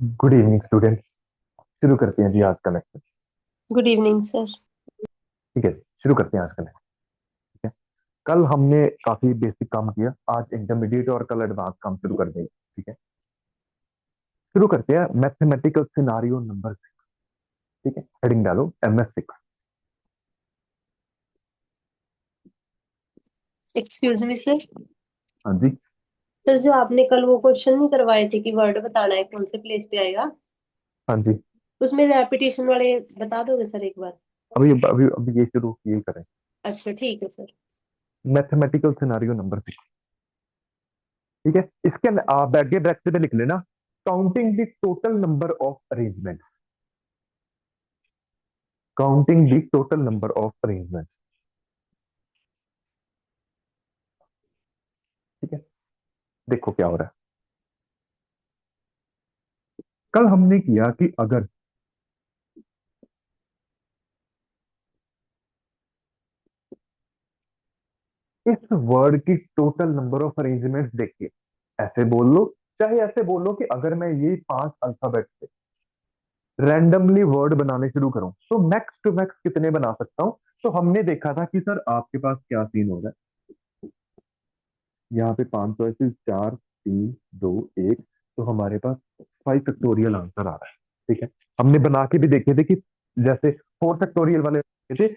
Good evening student. शुरू करते हैं जी आज का लेक्चर। Good evening sir. ठीक है, शुरू करते हैं आज का लेक्चर। ठीक है, कल हमने काफी बेसिक काम किया, आज इंटरमीडिएट और कल एडवांस काम शुरू कर देंगे। ठीक है, शुरू करते हैं मैथमेटिकल सिनारियो नंबर 6। ठीक है, हेडिंग डालो MS6। Excuse me sir. हाँ जी। सर जो आपने कल वो क्वेश्चन नहीं करवाए थे कि वर्ड बताना है कौन से प्लेस पे आएगा, हाँ जी, उसमें रेपिटेशन वाले बता दोगे सर एक बार? अभी अभी अभी ये शुरू यही करें। अच्छा ठीक है सर। Mathematical scenario number 6। ठीक है, इसके आप आगे ब्रैकेट में लिख लेना, counting the total number of arrangement. Counting the total number of arrangement. ठीक है, देखो क्या हो रहा है। कल हमने किया कि अगर इस वर्ड की टोटल नंबर ऑफ अरेंजमेंट्स देखिए, ऐसे बोल लो, चाहे ऐसे बोलो कि अगर मैं ये 5 अल्फाबेट से रैंडमली वर्ड बनाने शुरू करूं तो मैक्स टू मैक्स कितने बना सकता हूं। तो हमने देखा था कि सर आपके पास क्या सीन हो रहा है, यहाँ पे 5 चॉइसेस, 4, 3, 2, 1, तो हमारे पास 5 फैक्टोरियल आंसर आ रहा है। ठीक है, हमने बना के भी देखे थे कि जैसे 4 फैक्टोरियल वाले थे,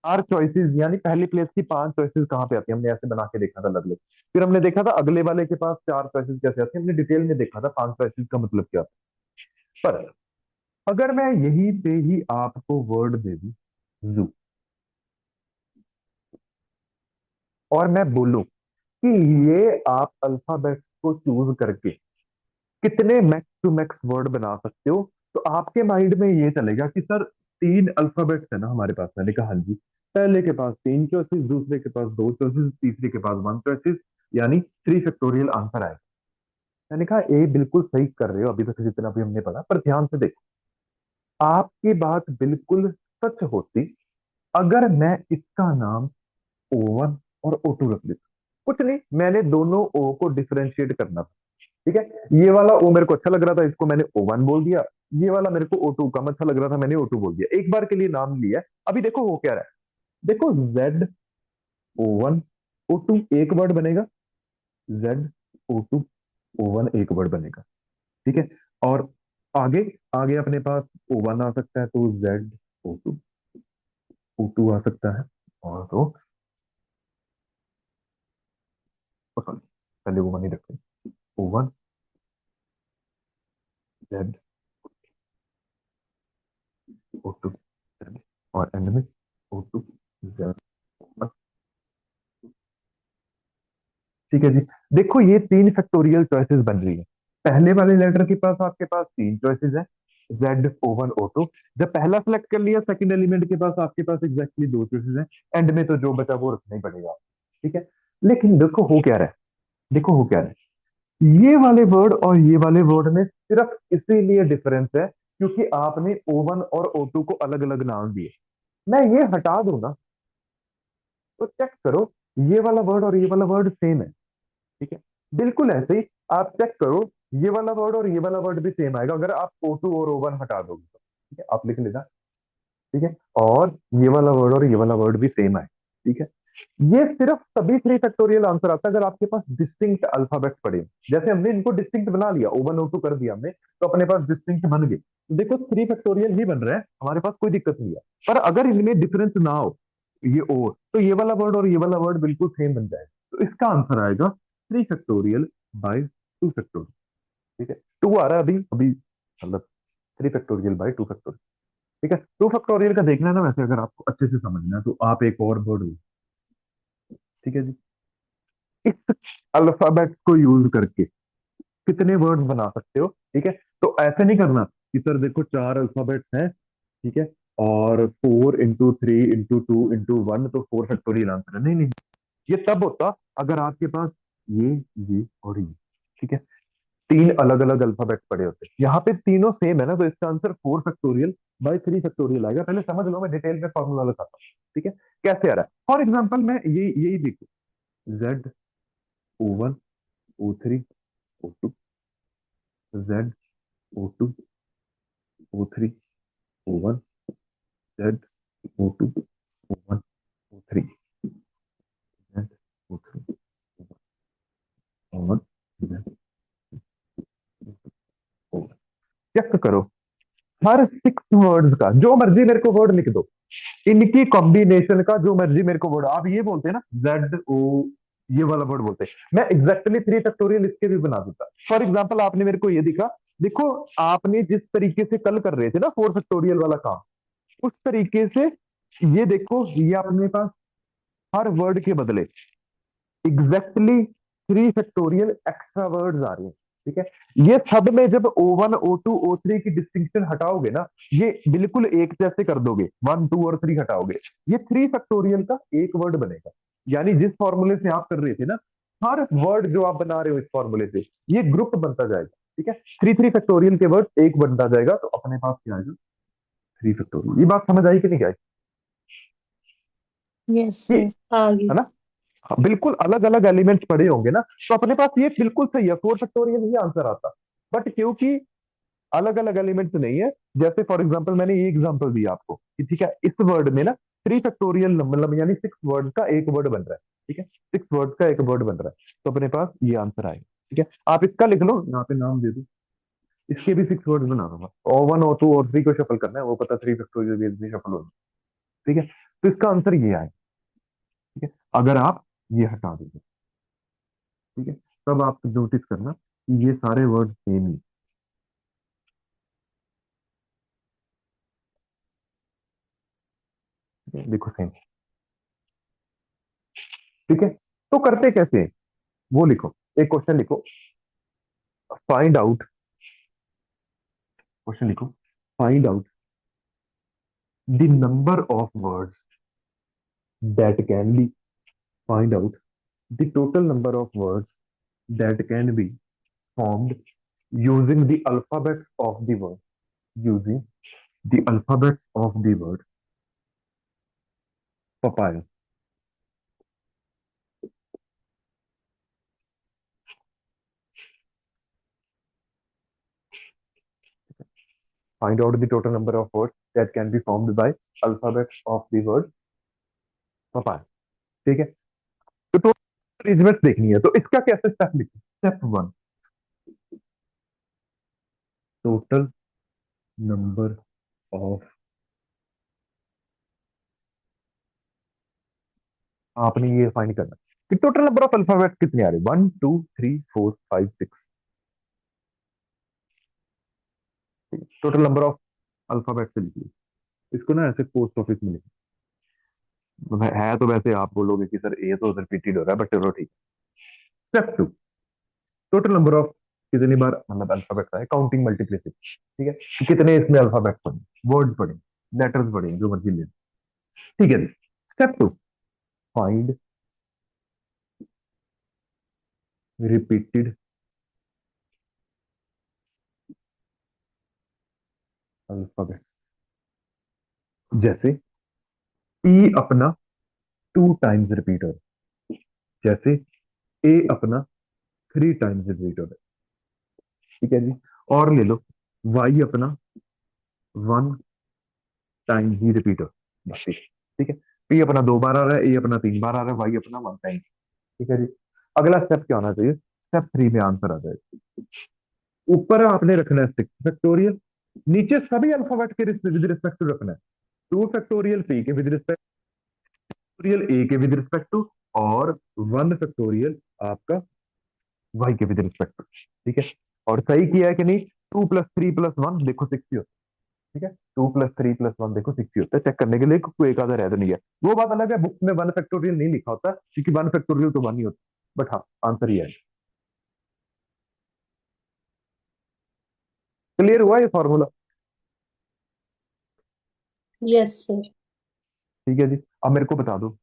4 चॉइसेस यानी पहली प्लेस की 5 चॉइसेस कहाँ पे आती है, हमने ऐसे बना के देखा था अलग अलग। फिर हमने देखा था अगले वाले के पास 4 चॉइसेस कैसे आती है, हमने डिटेल में देखा था 5 चॉइसेस का मतलब क्या था। पर अगर मैं यहीं पे ही आपको वर्ड दे दूं जू, और मैं बोलूं कि ये आप अल्फाबेट को चूज करके कितने मैक्स टू मैक्स वर्ड बना सकते हो, तो आपके माइंड में ये चलेगा कि सर 3 अल्फाबेट्स है ना हमारे पास। मैंने कहा हाँ जी, पहले के पास 3 चॉइसेस, दूसरे के पास 2 चॉइसेस, तीसरे के पास 1 चॉइसेस, यानी 3 फैक्टोरियल आंसर आएगा। मैंने कहा ये बिल्कुल सही कर रहे हो अभी तक जितना भी हमने पढ़ा, पर ध्यान से देखो, आपकी बात बिल्कुल सच होती अगर मैं इसका नाम O1 और O2 रख देता। कुछ नहीं, मैंने दोनों ओ को डिफरेंशिएट करना था। ठीक है, ये वाला ओ मेरे को अच्छा लग रहा था, इसको मैंने O1 बोल दिया। ये वाला मेरे को O2 कम अच्छा लग रहा था, मैंने O2 बोल दिया, एक बार के लिए नाम लिया। अभी देखो हो क्या रहा है, देखो Z O1 O2 एक वर्ड बनेगा, Z O2 O1 एक वर्ड बनेगा। ठीक है, और आगे आगे अपने पास O1 आ सकता है तो Z O2 O2 आ सकता है, और तो सॉरी, पहले O1 ही रखते हैं, O1 Z O2 Z, और एंड में O2 Z। ठीक है जी, देखो ये 3 फैक्टोरियल चॉइसेस बन रही है। पहले वाले लेटर के पास आपके पास 3 चॉइसेस है, Z O1 O2। जब पहला सेलेक्ट कर लिया, सेकंड एलिमेंट के पास आपके पास एग्जैक्टली 2 चॉइसेस है, एंड में तो जो बचा वो रखना ही पड़ेगा। ठीक है, लेकिन देखो हो क्या रहा है, देखो हो क्या रहा है, ये वाले वर्ड और ये वाले वर्ड में सिर्फ इसीलिए डिफरेंस है क्योंकि आपने O1 और O2 को अलग अलग नाम दिए। मैं ये हटा दूं ना, तो चेक करो, ये वाला वर्ड और ये वाला वर्ड सेम है। ठीक है, बिल्कुल ऐसे ही आप चेक करो, ये वाला वर्ड और ये वाला वर्ड भी सेम आएगा अगर आप O2 और O1 हटा दोगे तो। ठीक है, आप लिख लेना। ठीक है, और ये वाला वर्ड और ये वाला वर्ड भी सेम है। ठीक है, ये सिर्फ तभी 3 फैक्टोरियल आंसर आता है अगर आपके पास डिस्टिंक्ट अल्फाबेट्स पड़े हों। जैसे हमने इनको डिस्टिंक्ट बना लिया, O1 O2 कर दिया हमने, तो अपने पास डिस्टिंक्ट बन गए, तो देखो 3 फैक्टोरियल ही बन रहा है, हमारे पास कोई दिक्कत नहीं है। पर अगर इनमें डिफरेंस ना हो, ये और तो ये वाला वर्ड और ये वाला वर्ड बिल्कुल सेम बन जाएगा, तो इसका आंसर आएगा 3 फैक्टोरियल बाय 2 फैक्टोरियल। ठीक है, टू आ रहा है अभी अभी, मतलब 3 फैक्टोरियल बाय 2 फैक्टोरियल। ठीक है, 2 फैक्टोरियल का देखना है ना, वैसे अगर आपको अच्छे से समझना है तो आप एक और वर्ड लो। ठीक है जी, इस अल्फाबेट को यूज करके कितने वर्ड बना सकते हो। ठीक है, तो ऐसे नहीं करना कि सर देखो 4 अल्फाबेट्स हैं, ठीक है, और 4 इंटू 3 इंटू 2 इंटू 1 तो 4 फैक्टोरियल आंसर है। नहीं नहीं, ये तब होता अगर आपके पास ये ये और ये, ठीक है, 3 अलग अलग अल्फाबेट पड़े होते, यहाँ पे तीनों सेम है ना, तो इसका आंसर 4 फैक्टोरियल बाय 3 फैक्टोरियल आएगा। पहले समझ लो, मैं डिटेल में फॉर्मूला बताता हूँ। ठीक है, कैसे आ रहा है, फॉर एग्जाम्पल मैं ये यही देखू, Z O1 O3 O2, O2 O3 O1 Z O2 O1 O3 Z O3 O1 Z O1। Check करो, हर 6 वर्ड्स का जो मर्जी मेरे को वर्ड लिख दो, इनकी कॉम्बिनेशन का जो मर्जी मेरे को वर्ड, आप ये बोलते हैं ना जेड ओ, ये वाला वर्ड बोलते हैं, मैं एग्जैक्टली 3 फैक्टोरियल इसके भी बना देता। फॉर एग्जाम्पल आपने मेरे को ये दिखा, देखो आपने जिस तरीके से कल कर रहे थे ना 4 फैक्टोरियल वाला काम, उस तरीके से ये देखो, ये अपने पास हर वर्ड के बदले एग्जैक्टली 3 फैक्टोरियल एक्स्ट्रा वर्ड्स आ रहे हैं। ठीक है, ये सब में जब O1 O2 O3 की डिस्टिंक्शन हटाओगे ना, ये बिल्कुल एक जैसे कर दोगे, 1 2 और 3 हटाओगे, ये 3 फैक्टोरियल का एक वर्ड बनेगा। यानी जिस फॉर्मूले से आप कर रहे थे ना, हर वर्ड जो आप बना रहे हो इस फॉर्मूले से, ये ग्रुप बनता जाएगा। ठीक है, 3 3 फैक्टोरियल के वर्ड एक बनता जाएगा, तो अपने पास क्या आएगा, 3 फैक्टोरियल। ये बात समझ आई कि नहीं आई? यस ये सर। आगे। है ना, हाँ, बिल्कुल अलग अलग एलिमेंट्स पड़े होंगे ना, तो अपने पास ये बिल्कुल सही है, 4 फैक्टोरियल ही आंसर आता। बट क्योंकि अलग अलग एलिमेंट्स नहीं है, जैसे फॉर एग्जांपल मैंने ये एग्जांपल दिया आपको कि ठीक है, इस वर्ड में ना 3 फैक्टोरियल मतलब यानी 6 वर्ड का एक वर्ड बन रहा है। ठीक है, 6 वर्ड का एक वर्ड बन रहा है, तो अपने पास ये आंसर आएगा। ठीक है, आप इसका लिख लो, यहाँ पे नाम दे दो, इसके भी 6 वर्ड बना दूंगा। O1 O2 O3 को शफल करना है, वो पता 3 फैक्टोरियल भी शफल होगा। ठीक है, तो इसका आंसर ये आए। ठीक है, अगर आप ये हटा दोगे, ठीक है, तब आप नोटिस करना कि ये सारे वर्ड सेम ही है। देखो सेम। ठीक है, तो करते कैसे हैं? वो लिखो, एक क्वेश्चन लिखो, फाइंड आउट, क्वेश्चन लिखो, find out the number of words that can be, find out the total number of words that can be formed using the alphabets of the word, using the alphabets of the word papaya। Find out the total number of words that can be formed by alphabets of the word papaya। ठीक है, तो total arrangement देखनी है, तो इसका कैसे step लिखो, step 1, total number of, आपने ये फाइंड करना कि टोटल नंबर ऑफ अल्फाबेट कितने आ रहे, 1 2 3 4 5 6, टोटल नंबर ऑफ अल्फाबेट से लिखिए। इसको ना ऐसे पोस्ट ऑफिस में लिखिए, है तो वैसे आप बोलोगे कि सर ए तो रिपीटेड हो रहा है, बट चलो ठीक। स्टेप 2, टोटल नंबर ऑफ, कितनी बार मतलब अल्फाबेट है, काउंटिंग मल्टीप्लिसिटी। ठीक है, कि कितने इसमें अल्फाबेट पढ़े, वर्ड पढ़े, लेटर्स पढ़े, जो मर्जी ले। ठीक है जी। Step 2, find repeated alphabet. जैसे ई अपना 2 टाइम्स रिपीट हो रहा है, जैसे ए अपना 3 टाइम्स रिपीट हो रहा है। ठीक है जी, और ले लो, वाई अपना 1 टाइम ही रिपीट हो रहा है, बस ठीक। ठीक है, पी अपना 2 बार आ रहा है, ए अपना 3 बार आ रहा है, वाई अपना 1 टाइम। ठीक है जी, अगला स्टेप क्या होना चाहिए, स्टेप 3 में आंसर आ जाएगा। ऊपर आपने रखना है 6 फैक्टोरियल, नीचे सभी अल्फाबेट के विद रिस्पेक्ट टू रखना है, 2 फैक्टोरियल पी के विद रिस्पेक्ट, फैक्टोरियल ए के विद रिस्पेक्ट टू, और 1 फैक्टोरियल आपका वाई के विद रिस्पेक्ट टू। ठीक है, और सही किया है कि नहीं, 2 + 3 + 1 देखो 6 ही होता है। ठीक है, 2 + 3 + 1 देखो 6 ही होता है, चेक करने के लिए कोई एक आधा रह तो नहीं है। वो बात अलग है, बुक में 1 फैक्टोरियल नहीं लिखा होता, क्योंकि 1 फैक्टोरियल तो 1 ही होता, बट हाँ आंसर ही है। क्लियर हुआ ये फॉर्मूला? Yes sir. ठीक है जी, अब मेरे को बता दो,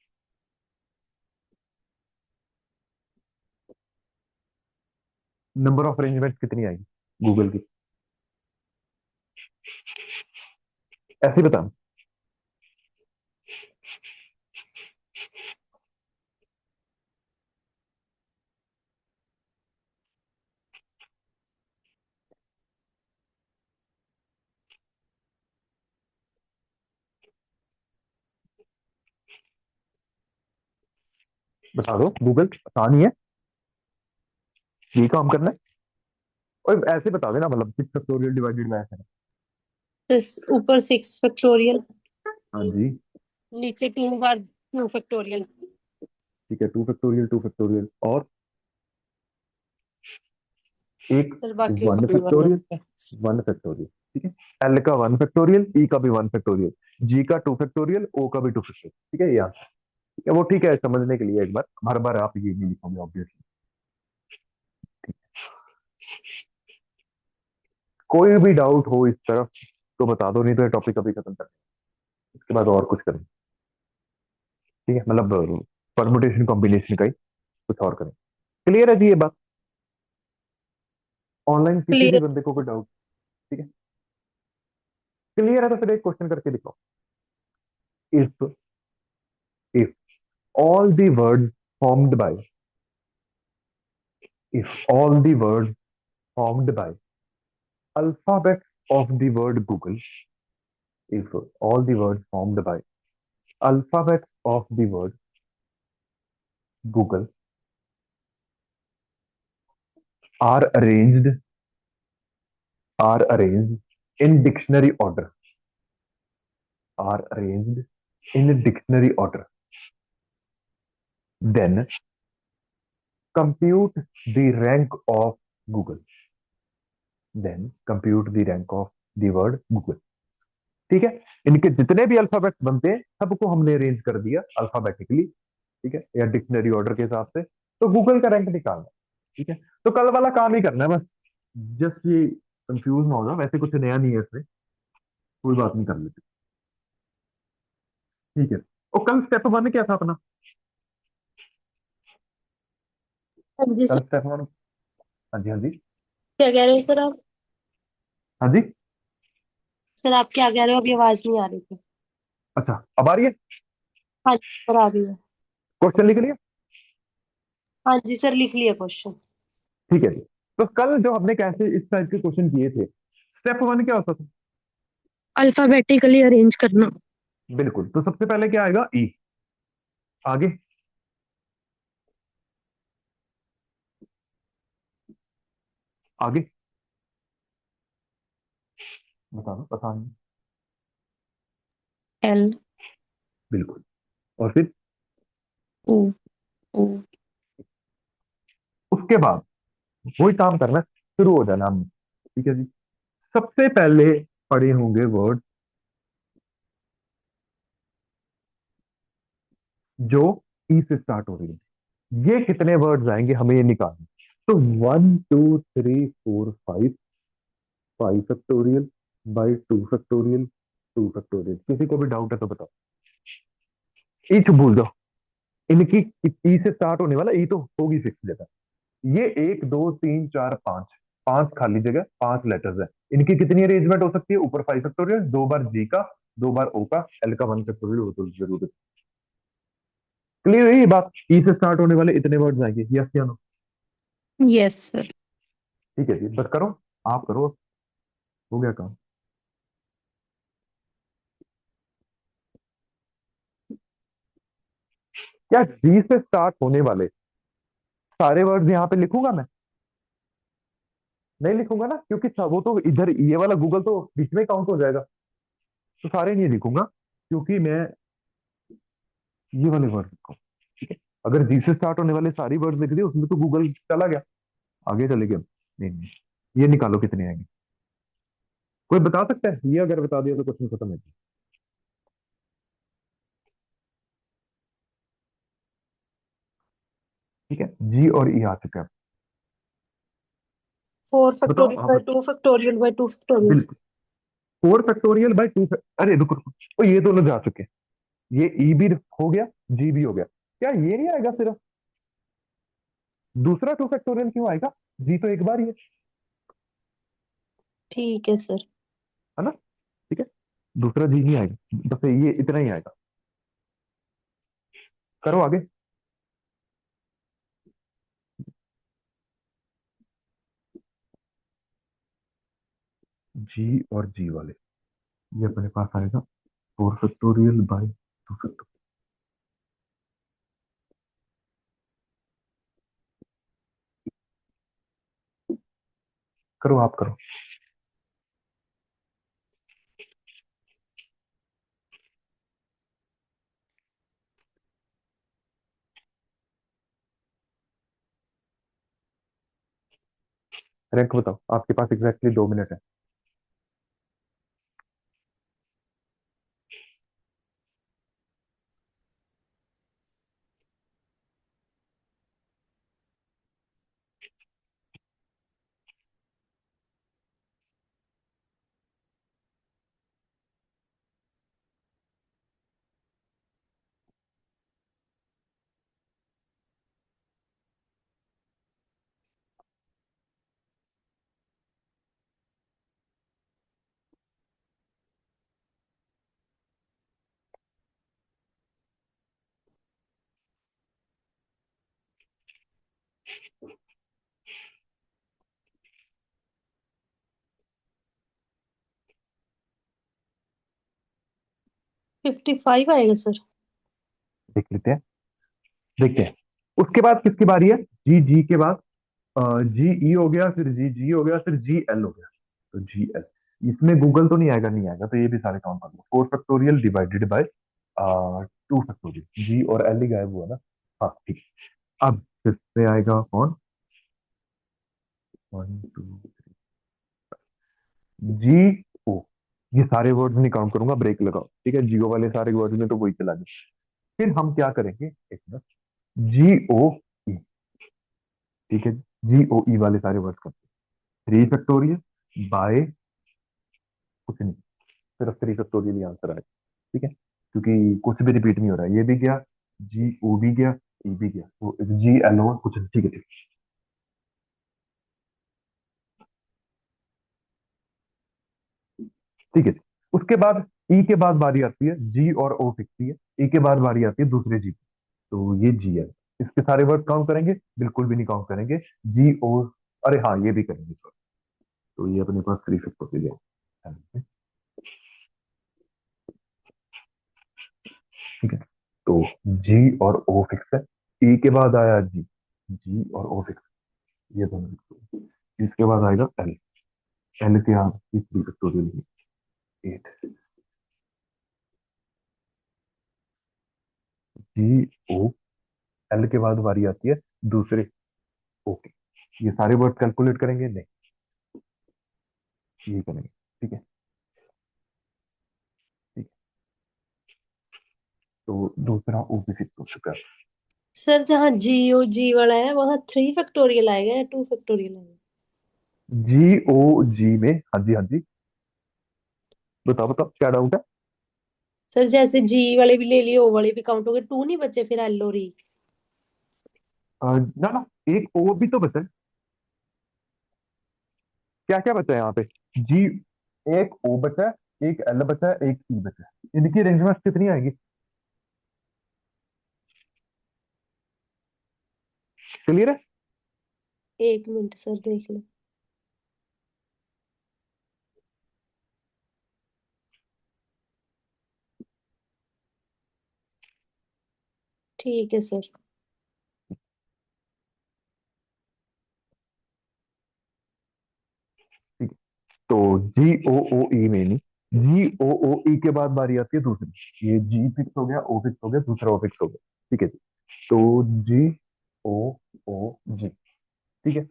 नंबर ऑफ अरेंजमेंट कितनी आएगी गूगल की, ऐसे ही बता। बता दो, गूगल आसान ही है, यही काम करना है। और ऐसे बता देना, मतलब 6 फैक्टोरियल डिवाइडेड बाय ऐसे। ऊपर 6 फैक्टोरियल, हाँ जी। नीचे 2 बार 2 फैक्टोरियल। ठीक है, 2 फैक्टोरियल और एक फिर बाकी 1 1 1 फैक्टोरियल। होते हैं। 1 फैक्टोरियल। ठीक है। एल का 1 फैक्टोरियल, ई का भी 1 फैक्टोरियल, जी का 2 फैक्टोरियल, ओ का भी 2 फैक्टोरियल। ठीक है, ये आंसर। ठीक है, वो ठीक है, समझने के लिए एक बार, हर बार आप ये नहीं लिखोगे ऑब्वियसली। कोई भी डाउट हो इस तरफ तो बता दो, नहीं तो ये टॉपिक अभी खत्म कर, इसके बाद और कुछ करें। ठीक है, मतलब परमुटेशन कॉम्बिनेशन का ही कुछ और करें। क्लियर है जी ये बात? ऑनलाइन किसी भी क्लियर। बंदे को कोई डाउट? ठीक है, क्लियर है तो फिर एक क्वेश्चन करके दिखाओ। If if all the words formed by if all the words formed by alphabet of the word Google, if all the words formed by alphabet of the word Google are arranged in dictionary order, are arranged in dictionary order, then compute the rank of Google, then compute the rank of the word Google। ठीक है, इनके जितने भी alphabet बनते हैं सबको हमने arrange कर दिया अल्फाबेटिकली, ठीक है, या डिक्शनरी ऑर्डर के हिसाब से, तो गूगल का रैंक निकालना है। ठीक है, तो कल वाला काम ही करना है बस, जस्ट ये कंफ्यूज ना हो जाओ, वैसे कुछ नया नहीं है इसमें, कोई बात नहीं, कर लेते। ठीक है, और कल स्टेप 1 क्या था अपना? हाँ जी कल सर। स्टेप 1, हाँ जी हाँ जी। क्या कह रहे हो सर आप? हाँ जी। सर आप क्या कह रहे हो? अभी आवाज नहीं आ रही थी। अच्छा, अब आ रही है? हाँ जी सर, आ रही है। क्वेश्चन लिख लिया? हाँ जी सर, लिख लिया क्वेश्चन। ठीक है जी। तो कल जो हमने कैसे इस टाइप के क्वेश्चन किए थे, स्टेप 1 क्या होता था? अल्फाबेटिकली अरेंज करना। बिल्कुल, तो सबसे पहले क्या आएगा? ई। आगे? आगे बता दो, पता नहीं। एल। बिल्कुल। और फिर ओ। ओ। उसके बाद वही काम करना, शुरू हो जाना हमने। ठीक है जी। सबसे पहले पढ़े होंगे वर्ड जो ई से स्टार्ट हो रही है, ये कितने वर्ड्स आएंगे हमें ये निकालना। तो 1 2 3 4 5, 5 फैक्टोरियल बाई 2 फैक्टोरियल, 2 फैक्टोरियल। किसी को भी डाउट है तो बताओ। ई तो भूल जाओ, इनकी ई से स्टार्ट होने वाला, ई तो होगी फिक्स जगह। ये 1 2 3 4 5, 5 खाली जगह, 5 लेटर्स है। इनकी कितनी अरेंजमेंट हो सकती है? ऊपर 5 फैक्टोरियल, 2 बार जी का, 2 बार ओ का, एल का 1 फैक्टोरियल, वो तो जरूर। क्लियर है ये बात? ई से स्टार्ट होने वाले इतने वर्ड्स आएंगे, यस या नो? Yes sir. ठीक है जी, बस करो, आप करो, हो गया काम। क्या जी से स्टार्ट होने वाले सारे वर्ड्स यहाँ पे लिखूंगा मैं? नहीं लिखूंगा ना, क्योंकि वो तो इधर ये वाला गूगल तो बीच में काउंट हो जाएगा, तो सारे नहीं लिखूंगा, क्योंकि मैं ये वाले वर्ड लिखूँ। ठीक है, अगर जी से स्टार्ट होने वाले सारी वर्ड्स लिख दिए उसमें तो गूगल चला गया, आगे चले गए। नहीं नहीं, ये निकालो कितने आएंगे। कोई बता सकता है? ये अगर बता दिया तो क्वेश्चन खत्म है। ठीक है, जी और ई आ चुका है। फोर बताओ फैक्टोरियल आप। By 2 factorial by 2 factorial. 4 factorial by 2, अरे रुको रुको, ओ ये दोनों जा चुके हैं, ये ई भी हो गया, जी भी हो गया। क्या ये नहीं आएगा सिर्फ? दूसरा 2 फैक्टोरियल क्यों आएगा? जी तो एक बार ही ठीक है सर। है ना? ठीक है, दूसरा जी नहीं आएगा, बस ये इतना ही आएगा। करो आगे। जी और जी वाले, ये अपने पास आएगा 4 फैक्टोरियल बाय 2 फैक्टोरियल। करो, आप करो। रैंक बताओ, आपके पास एग्जैक्टली 2 मिनट है। 55 आएगा सर। देख लेते हैं, देखते हैं। उसके बाद किसकी बारी है? जी, जी के बाद जी ई हो गया, फिर जी जी हो गया, फिर जी एल हो गया। तो जी एल, इसमें गूगल तो नहीं आएगा, नहीं आएगा, तो ये भी सारे काउंट कर लो। 4 फैक्टोरियल डिवाइडेड बाय 2 फैक्टोरियल, जी और एल ही गायब हुआ ना। हाँ ठीक है। अब इसमें आएगा कौन? 1 2 जी ओ। ये सारे वर्ड नहीं काउंट करूंगा, ब्रेक लगाओ, ठीक है? जियो वाले सारे वर्ड में तो वही चला गया। फिर हम क्या करेंगे, एक मिनट। जी ओ ई, ठीक है? जी ओ ई वाले सारे वर्ड करते हैं। 3 फैक्टोरियल बाय कुछ नहीं, सिर्फ 3 फैक्टोरियल ही आंसर आएगा, ठीक है? क्योंकि कुछ भी रिपीट नहीं हो रहा है, ये भी गया, जी ओ भी गया, ई भी गया, तो जी एल ओ कुछ नहीं, ठीक है, ठीक है, ठीक है। उसके बाद ई के बाद बारी आती है जी और ओ फिक्स है। ई के बाद बारी आती है दूसरे जी की, तो ये जी एल। इसके सारे वर्ड काउंट करेंगे? बिल्कुल भी नहीं काउंट करेंगे। जी ओ, अरे हाँ ये भी करेंगे, sorry। तो ये अपने पास 3 फैक्टोरियल है, ठीक है? तो जी और ओ फिक्स है। ई के बाद आया जी, जी और ओ फिक्स, ये दोनों fix है। इसके बाद आएगा एल, एल के यहाँ 3 फैक्टोरियल, 8। जी ओ एल के बाद बारी आती है दूसरे ओके। ये सारे वर्ड कैलकुलेट करेंगे? नहीं, ये करेंगे, ठीक है, ठीक है। तो दूसरा ओ भी फिक्स हो चुका है। सर जहाँ जी ओ जी वाला है वहाँ 3 फैक्टोरियल आएगा या 2 फैक्टोरियल आएगा? जी ओ जी में, हाँ जी, हाँ जी, बताओ बताओ क्या डाउट है? सर जैसे जी वाले भी ले लिए ओ वाले भी काउंट हो गए, 2 नहीं बचे फिर एल और ई। ना ना, एक ओ भी तो बचा है। क्या क्या बचा है यहाँ पे? जी, एक ओ बचा है, एक एल बचा है, एक ई बचा है। इनकी रेंज कितनी आएगी? क्लियर है? 1 मिनट सर देख लो। ठीक है सर। ठीक है। तो जी ओ ओ ई में नहीं, जी ओ ओ ई के बाद बारी आती है दूसरी। ये जी फिक्स हो गया, ओ फिक्स हो गया, दूसरा ओ फिक्स हो गया, ठीक है जी। तो जी ओ ओ जी, ठीक है।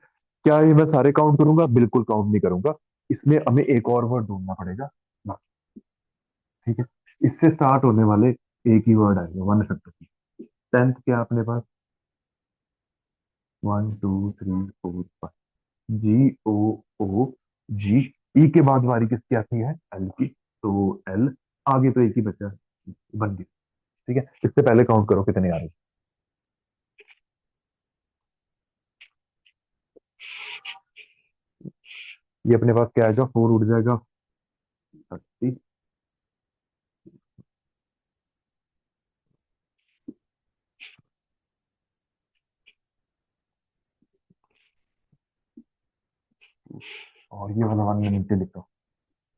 क्या ये मैं सारे काउंट करूंगा? बिल्कुल काउंट नहीं करूंगा। इसमें हमें एक और वर्ड ढूंढना पड़ेगा बस, ठीक है? इससे स्टार्ट होने वाले एक ही वर्ड आएगा, 1 फैक्टर। 10th क्या है अपने पास? 1 2 3 4 5, जी ओ ओ जी। ई के बाद बारी किसकी आती है? एल की। तो एल, आगे तो एक ही बचा है, बन गई, ठीक है? इससे पहले काउंट करो कितने आ रहे हैं। ये अपने पास क्या आएगा? 4 उड़ जाएगा, 30। और ये वाला 1 में नीचे लिखो,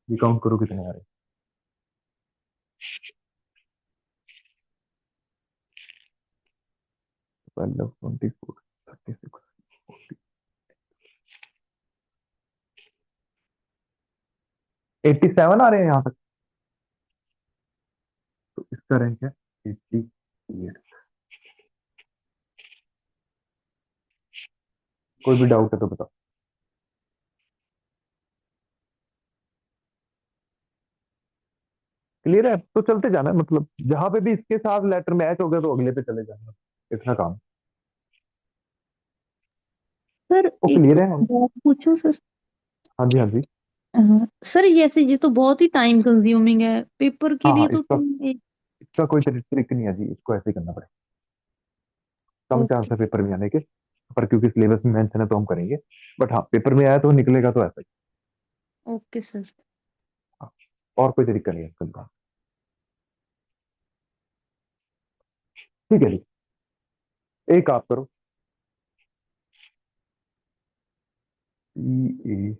ये काउंट करो कितने आ रहे हैं। 12 24 36 40। 87 आ रहे हैं यहाँ तक, तो इसका रैंक है 88। कोई भी डाउट है तो बताओ। क्लियर है, तो चलते जाना है, मतलब जहां पे भी इसके साथ लेटर मैच हो गया तो अगले पे चले जाना, इतना काम। सर वो एक क्लियर है हम। बात पूछूं सर। हाँ जी, हाँ जी। सर जैसे ये तो बहुत ही टाइम कंज्यूमिंग है, पेपर के हाँ लिए हाँ, तो इसका इसका कोई ट्रिक नहीं है जी, इसको ऐसे ही करना पड़ेगा। कम चांस ओके। है पेपर में आने के, पर क्योंकि सिलेबस में मेंशन है तो हम करेंगे। बट हाँ, पेपर में आया तो निकलेगा तो ऐसा ही। Okay sir. हाँ, और कोई तरीका नहीं है इसका निकालने का। ठीक है जी, एक आप करो। ई ए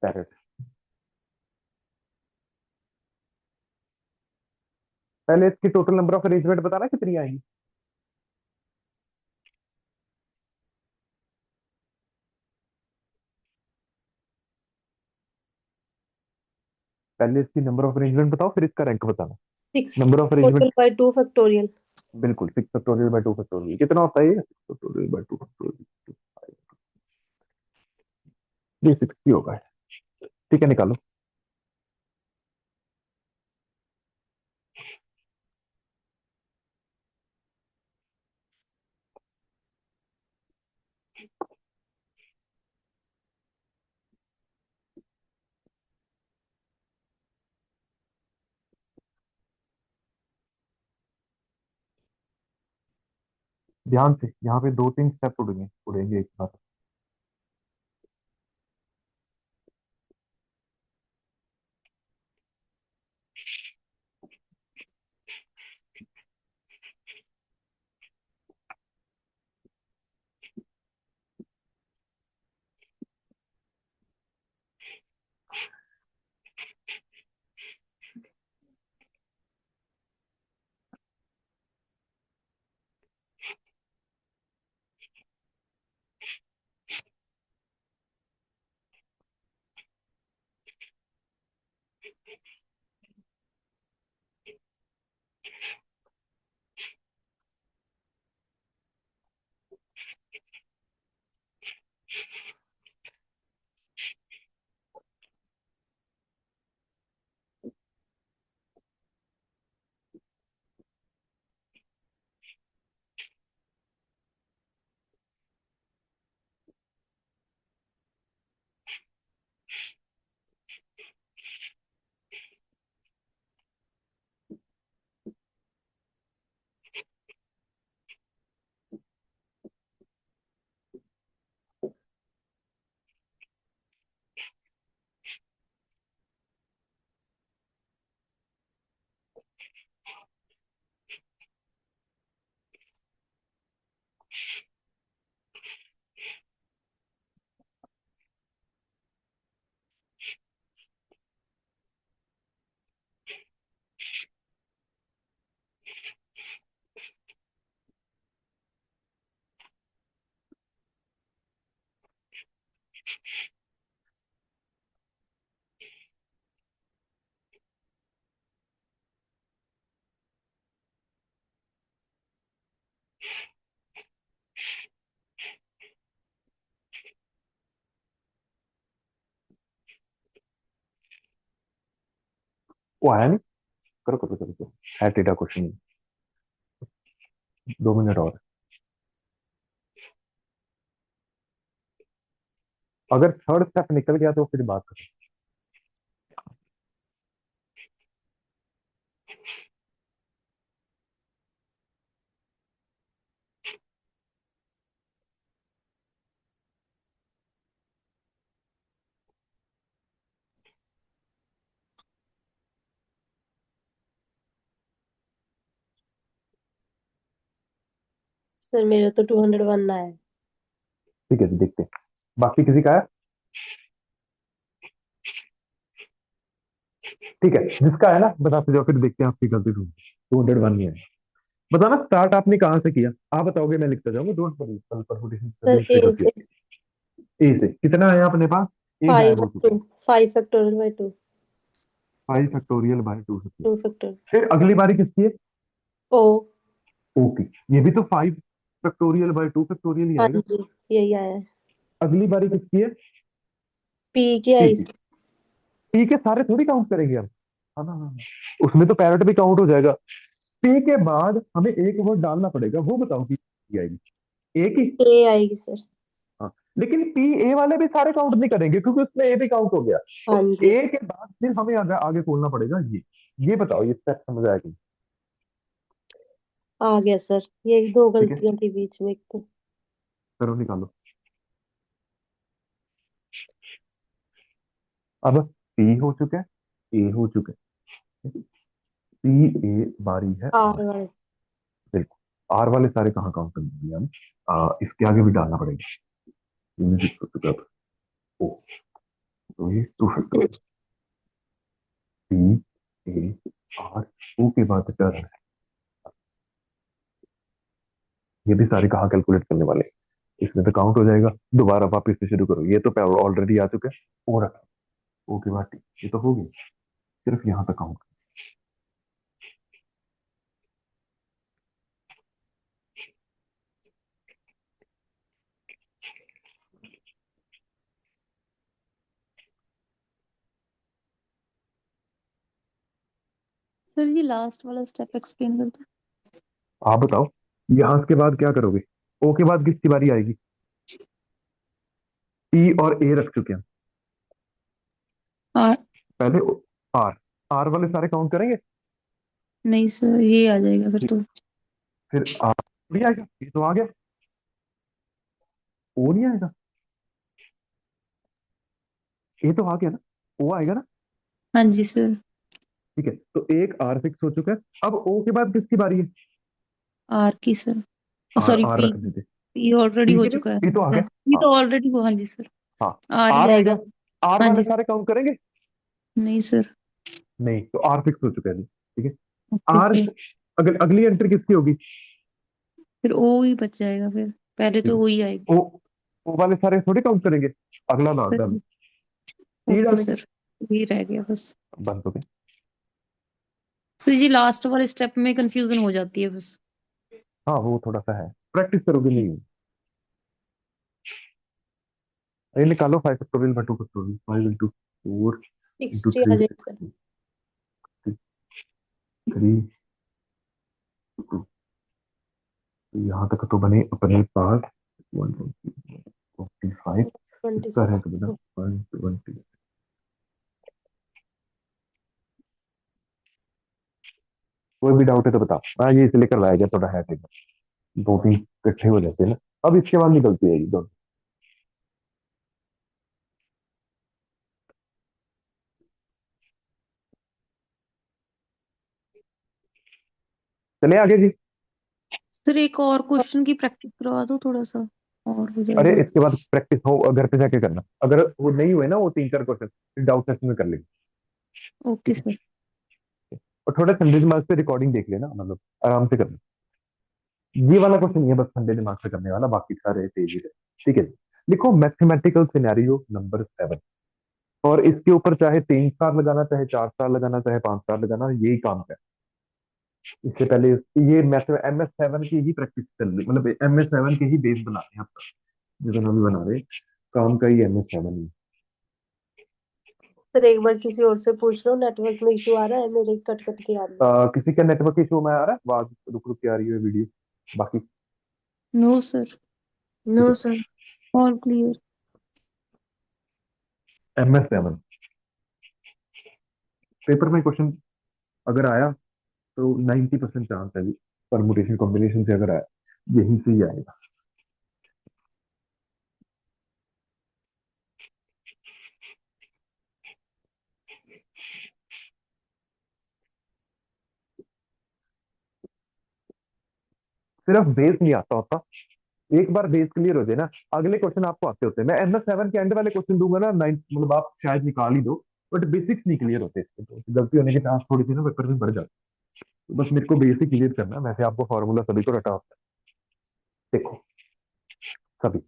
पैरेट। पहले इसकी टोटल नंबर ऑफ अरेंजमेंट बताना कितनी आएंगी। पहले इसकी नंबर ऑफ अरेंजमेंट बताओ, फिर इसका रैंक बताना। 6 number of arrangement. Total by 2 factorial. बिल्कुल, 6 फैक्टोरियल बाय 2 फैक्टोरियल कितना होता है ये, 6 फैक्टोरियल बाय 2 फैक्टोरियल, ये 60 होगा। ठीक है, निकालो। ध्यान से, यहाँ पे 2 3 स्टेप उड़ेंगे उड़ेंगे एक साथ। वो आया नहीं। करो करो करो करो, है टेढ़ा क्वेश्चन। 2 मिनट और। अगर थर्ड स्टेप निकल गया तो फिर बात करो। सर मेरा तो 201 आया है। ठीक है जी, देखते हैं। बाकी किसी का है। ठीक है, जिसका है ना बताते जाओ, फिर देखते हैं आपकी गलती ढूंढ। 201 ही है। बताना स्टार्ट आपने कहाँ से किया, आप बताओगे मैं लिखता जाऊंगा, डोंट वरी, कल परमुटेशन सर तभी स्ट्रेट ए होती से है। ए से कितना आया अपने पास, ए फाइव गायब हो चुका टू है। 5 factorial by 2 5 factorial by 2 2 factor फिर अगली बारी किसकी है, ओ। ओके, ये भी तो 5 फैक्टोरियल बाय 2 फैक्टोरियल ही हाँ आएगा। जी, यही आया है। अगली बारी किसकी है, पी की पी आई की। से। पी के सारे थोड़ी काउंट करेंगे हम, हाँ ना, हाँ ना। उसमें तो पैरेट भी काउंट हो जाएगा। पी के बाद हमें एक वर्ड डालना पड़ेगा, वो बताओ की आएगी, ए की। ए आएगी सर। हाँ, लेकिन पी ए वाले भी सारे काउंट नहीं करेंगे क्योंकि उसमें ए भी काउंट हो गया। हाँ तो जी, ए के बाद फिर हमें आगे आगे बोलना पड़ेगा ये बताओ, ये स्टेप समझ आया कि, आ गया सर, यही दो ठीक है, गलतियां थी बीच में एक तो। करो निकालो। अब पी हो चुका है, ए हो चुका है, पी ए बारी है आर। आर वाले। बिल्कुल, आर वाले सारे कहाँ काउंट कर दिए हम, इसके आगे भी डालना पड़ेगा। ये 6 हो चुका है अब। ओ, तो ये 2 फैक्टोरियल, पी ए आर, ओ के बाद टर्न है, ये भी सारे कहाँ कैलकुलेट करने वाले हैं? इसमें तो काउंट हो जाएगा। दोबारा वापस से शुरू करो, ये तो ऑलरेडी आ चुका है, ओ रखा, ओ के बाद टी, ये तो हो गया, सिर्फ यहाँ तक काउंट। सर जी लास्ट वाला स्टेप एक्सप्लेन कर दो। आप बताओ, यहाँ के बाद क्या करोगे, ओ के बाद किसकी बारी आएगी, ई और ए रख चुके हैं, आर। पहले आर, आर वाले सारे काउंट करेंगे। नहीं सर, ये आ जाएगा फिर ठीक, तो। फिर आर नहीं आएगा, ये तो आ गया, ओ नहीं आएगा, ए तो आ गया ना, ओ आएगा ना। हाँ जी सर। ठीक है, तो एक आर फिक्स हो चुका है, अब ओ के बाद किसकी बारी है, आर की sir, R, sorry R P. रख देते, पी ऑलरेडी पी हो के भी, चुका है। पी तो आ गया। पी हाँ, तो ऑलरेडी हो, हाँ जी सर। हाँ, आर ही आर रहेगा। आएगा, आर हाँ वाले जी सर। सारे काउंट करेंगे। नहीं सर। नहीं, तो आर फिक्स हो चुका है जी, ठीक है। Okay R, sir. अगली एंट्री किसकी होगी, फिर ओ ही बच जाएगा फिर, पहले ठीक तो है, वो ही आएगी। ओ वाले सारे थोड़ी काउंट करेंगे, अगला ना सर डन, टी ओके डालेंगे, सर, ये रह गया बस। बंद हो गया। सर जी लास्ट वाले स्टेप में कंफ्यूजन हो जाती है बस। हाँ, वो थोड़ा सा है, प्रैक्टिस करोगे नहीं, ये निकालो 5 factorial by 2 factorial, 5 into 4 into 60 आ 3 जाएगा सर। 3 2, यहाँ तक तो बने अपने पास 125, ट्वेंटी इसका है सिक्स तो बना 120। कोई भी डाउट है तो बता, हाँ ये इसलिए करवाया गया, थोड़ा है, 2 3 इकट्ठे हो जाते हैं ना, अब इसके बाद निकलती है दोनों। चले आगे जी। सर एक और क्वेश्चन की प्रैक्टिस करवा दो थोड़ा सा, और हो अरे जाएगा। इसके बाद प्रैक्टिस हो घर पे जाके करना, अगर वो नहीं हुए ना वो 3 4 क्वेश्चन, डाउट सेशन में कर लेंगे। ओके ठीक है, सर। और थोड़ा ठंडे दिमाग से रिकॉर्डिंग देख लेना, मतलब आराम से करना। ये वाला क्वेश्चन नहीं है बस ठंडे दिमाग से करने वाला, बाकी सारे तेज ही रहे। ठीक है, लिखो मैथमेटिकल सिनेरियो नंबर 7, और इसके ऊपर चाहे 3 स्टार लगाना, चाहे 4 स्टार लगाना, चाहे 5 स्टार लगाना, यही काम है। इससे पहले ये मैथ MS7 की ही प्रैक्टिस चल रही, मतलब MS7 के ही बेस बनाते हैं आपका, जितना भी बना रहे काम का ही MS7 ही। सर एक बार किसी और से पूछ लो, नेटवर्क में इशू आ रहा है, मेरे कट कट के आ रही है। किसी का नेटवर्क इशू में आ रहा है, आवाज रुक रुक के आ रही है वीडियो, बाकी नो सर, ठीक नो है। Sir. All clear. MS7 paper में क्वेश्चन अगर आया तो 90% चांस है जी, परमुटेशन कॉम्बिनेशन से अगर आया यहीं से ही आएगा। सिर्फ बेस नहीं आता होता, एक बार बेस क्लियर हो जाए ना, अगले क्वेश्चन आपको आते होते हैं। मैं MS7 के एंड वाले क्वेश्चन दूंगा ना, 9 मतलब आप शायद निकाल ही दो, बट बेसिक्स नहीं क्लियर होते इसके, तो गलती होने के चांस थोड़ी सी ना पेपर में बढ़ जाते तो बस मेरे को बेसिक क्लियर करना है, वैसे आपको फॉर्मूला सभी को रटा होता है। देखो सभी,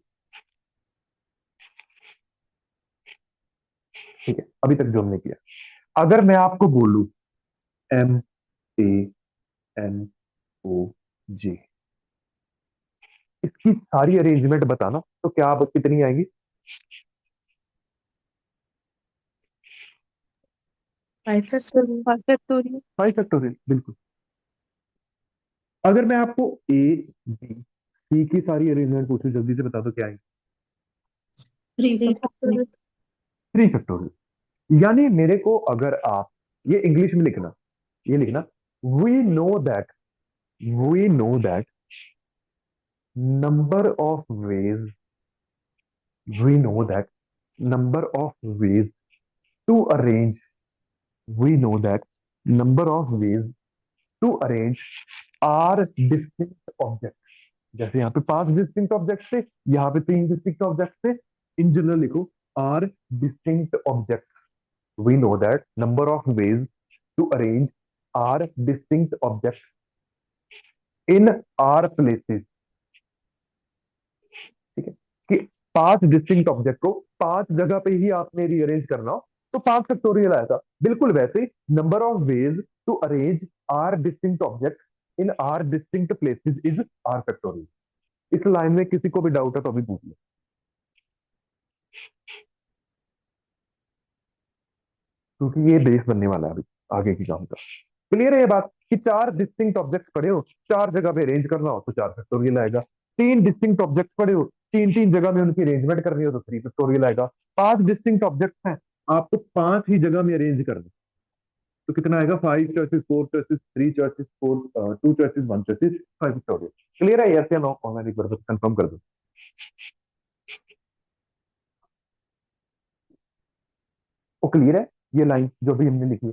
ठीक है, अभी तक जो हमने किया, अगर मैं आपको बोलूं MANOJ, इसकी सारी अरेंजमेंट बताना, तो क्या आप कितनी आएगी? 5 फैक्टोरियल। 5 फैक्टोरियल। 5 फैक्टोरियल, बिल्कुल। अगर मैं आपको A B C की सारी अरेंजमेंट पूछूं, जल्दी से बता दो क्या आएगी? 3 फैक्टोरियल। 3 फैक्टोरियल। यानी मेरे को, अगर आप ये इंग्लिश में लिखना, ये लिखना, we know that we know that number of ways we know that number of ways to arrange we know that number of ways to arrange R distinct object. जैसे यहाँ पे 5 डिस्टिंक्ट ऑब्जेक्ट थे, यहाँ पे 3 डिस्टिंक्ट ऑब्जेक्ट थे। In general लिखो R distinct object. We know that number of ways to arrange R distinct object in R places. ठीक है, कि 5 डिस्टिंक्ट ऑब्जेक्ट को 5 जगह पे ही आपने रीअरेंज करना हो, तो 5 फैक्टोरियल आएगा। बिल्कुल वैसे number of ways to arrange R distinct object in R distinct places is R factorial. इस लाइन में किसी को भी डाउट है तो अभी पूछ लो, क्योंकि ये बेस बनने वाला है अभी आगे की काम का। क्लियर है ये बात कि 4 डिस्टिंक्ट ऑब्जेक्ट पड़े हो, 4 जगह पे अरेंज करना हो तो 4 फैक्टोरियल आएगा। 3 डिस्टिंक्ट ऑब्जेक्ट पड़े हो, 3 3 जगह में उनकी अरेंजमेंट करनी हो तो 3 फैक्टोरियल आएगा। 5 डिस्टिंक्ट ऑब्जेक्ट हैं, आपको 5 ही जगह में अरेंज करना, तो कितना आएगा? 5 choices, 4 choices, 3 choices, 2 choices, 1 choices, 5 factorial. Clear है? यस या नो? कमेंट एक बार कंफर्म कर दो। वो क्लियर है ये लाइन जो भी हमने लिखी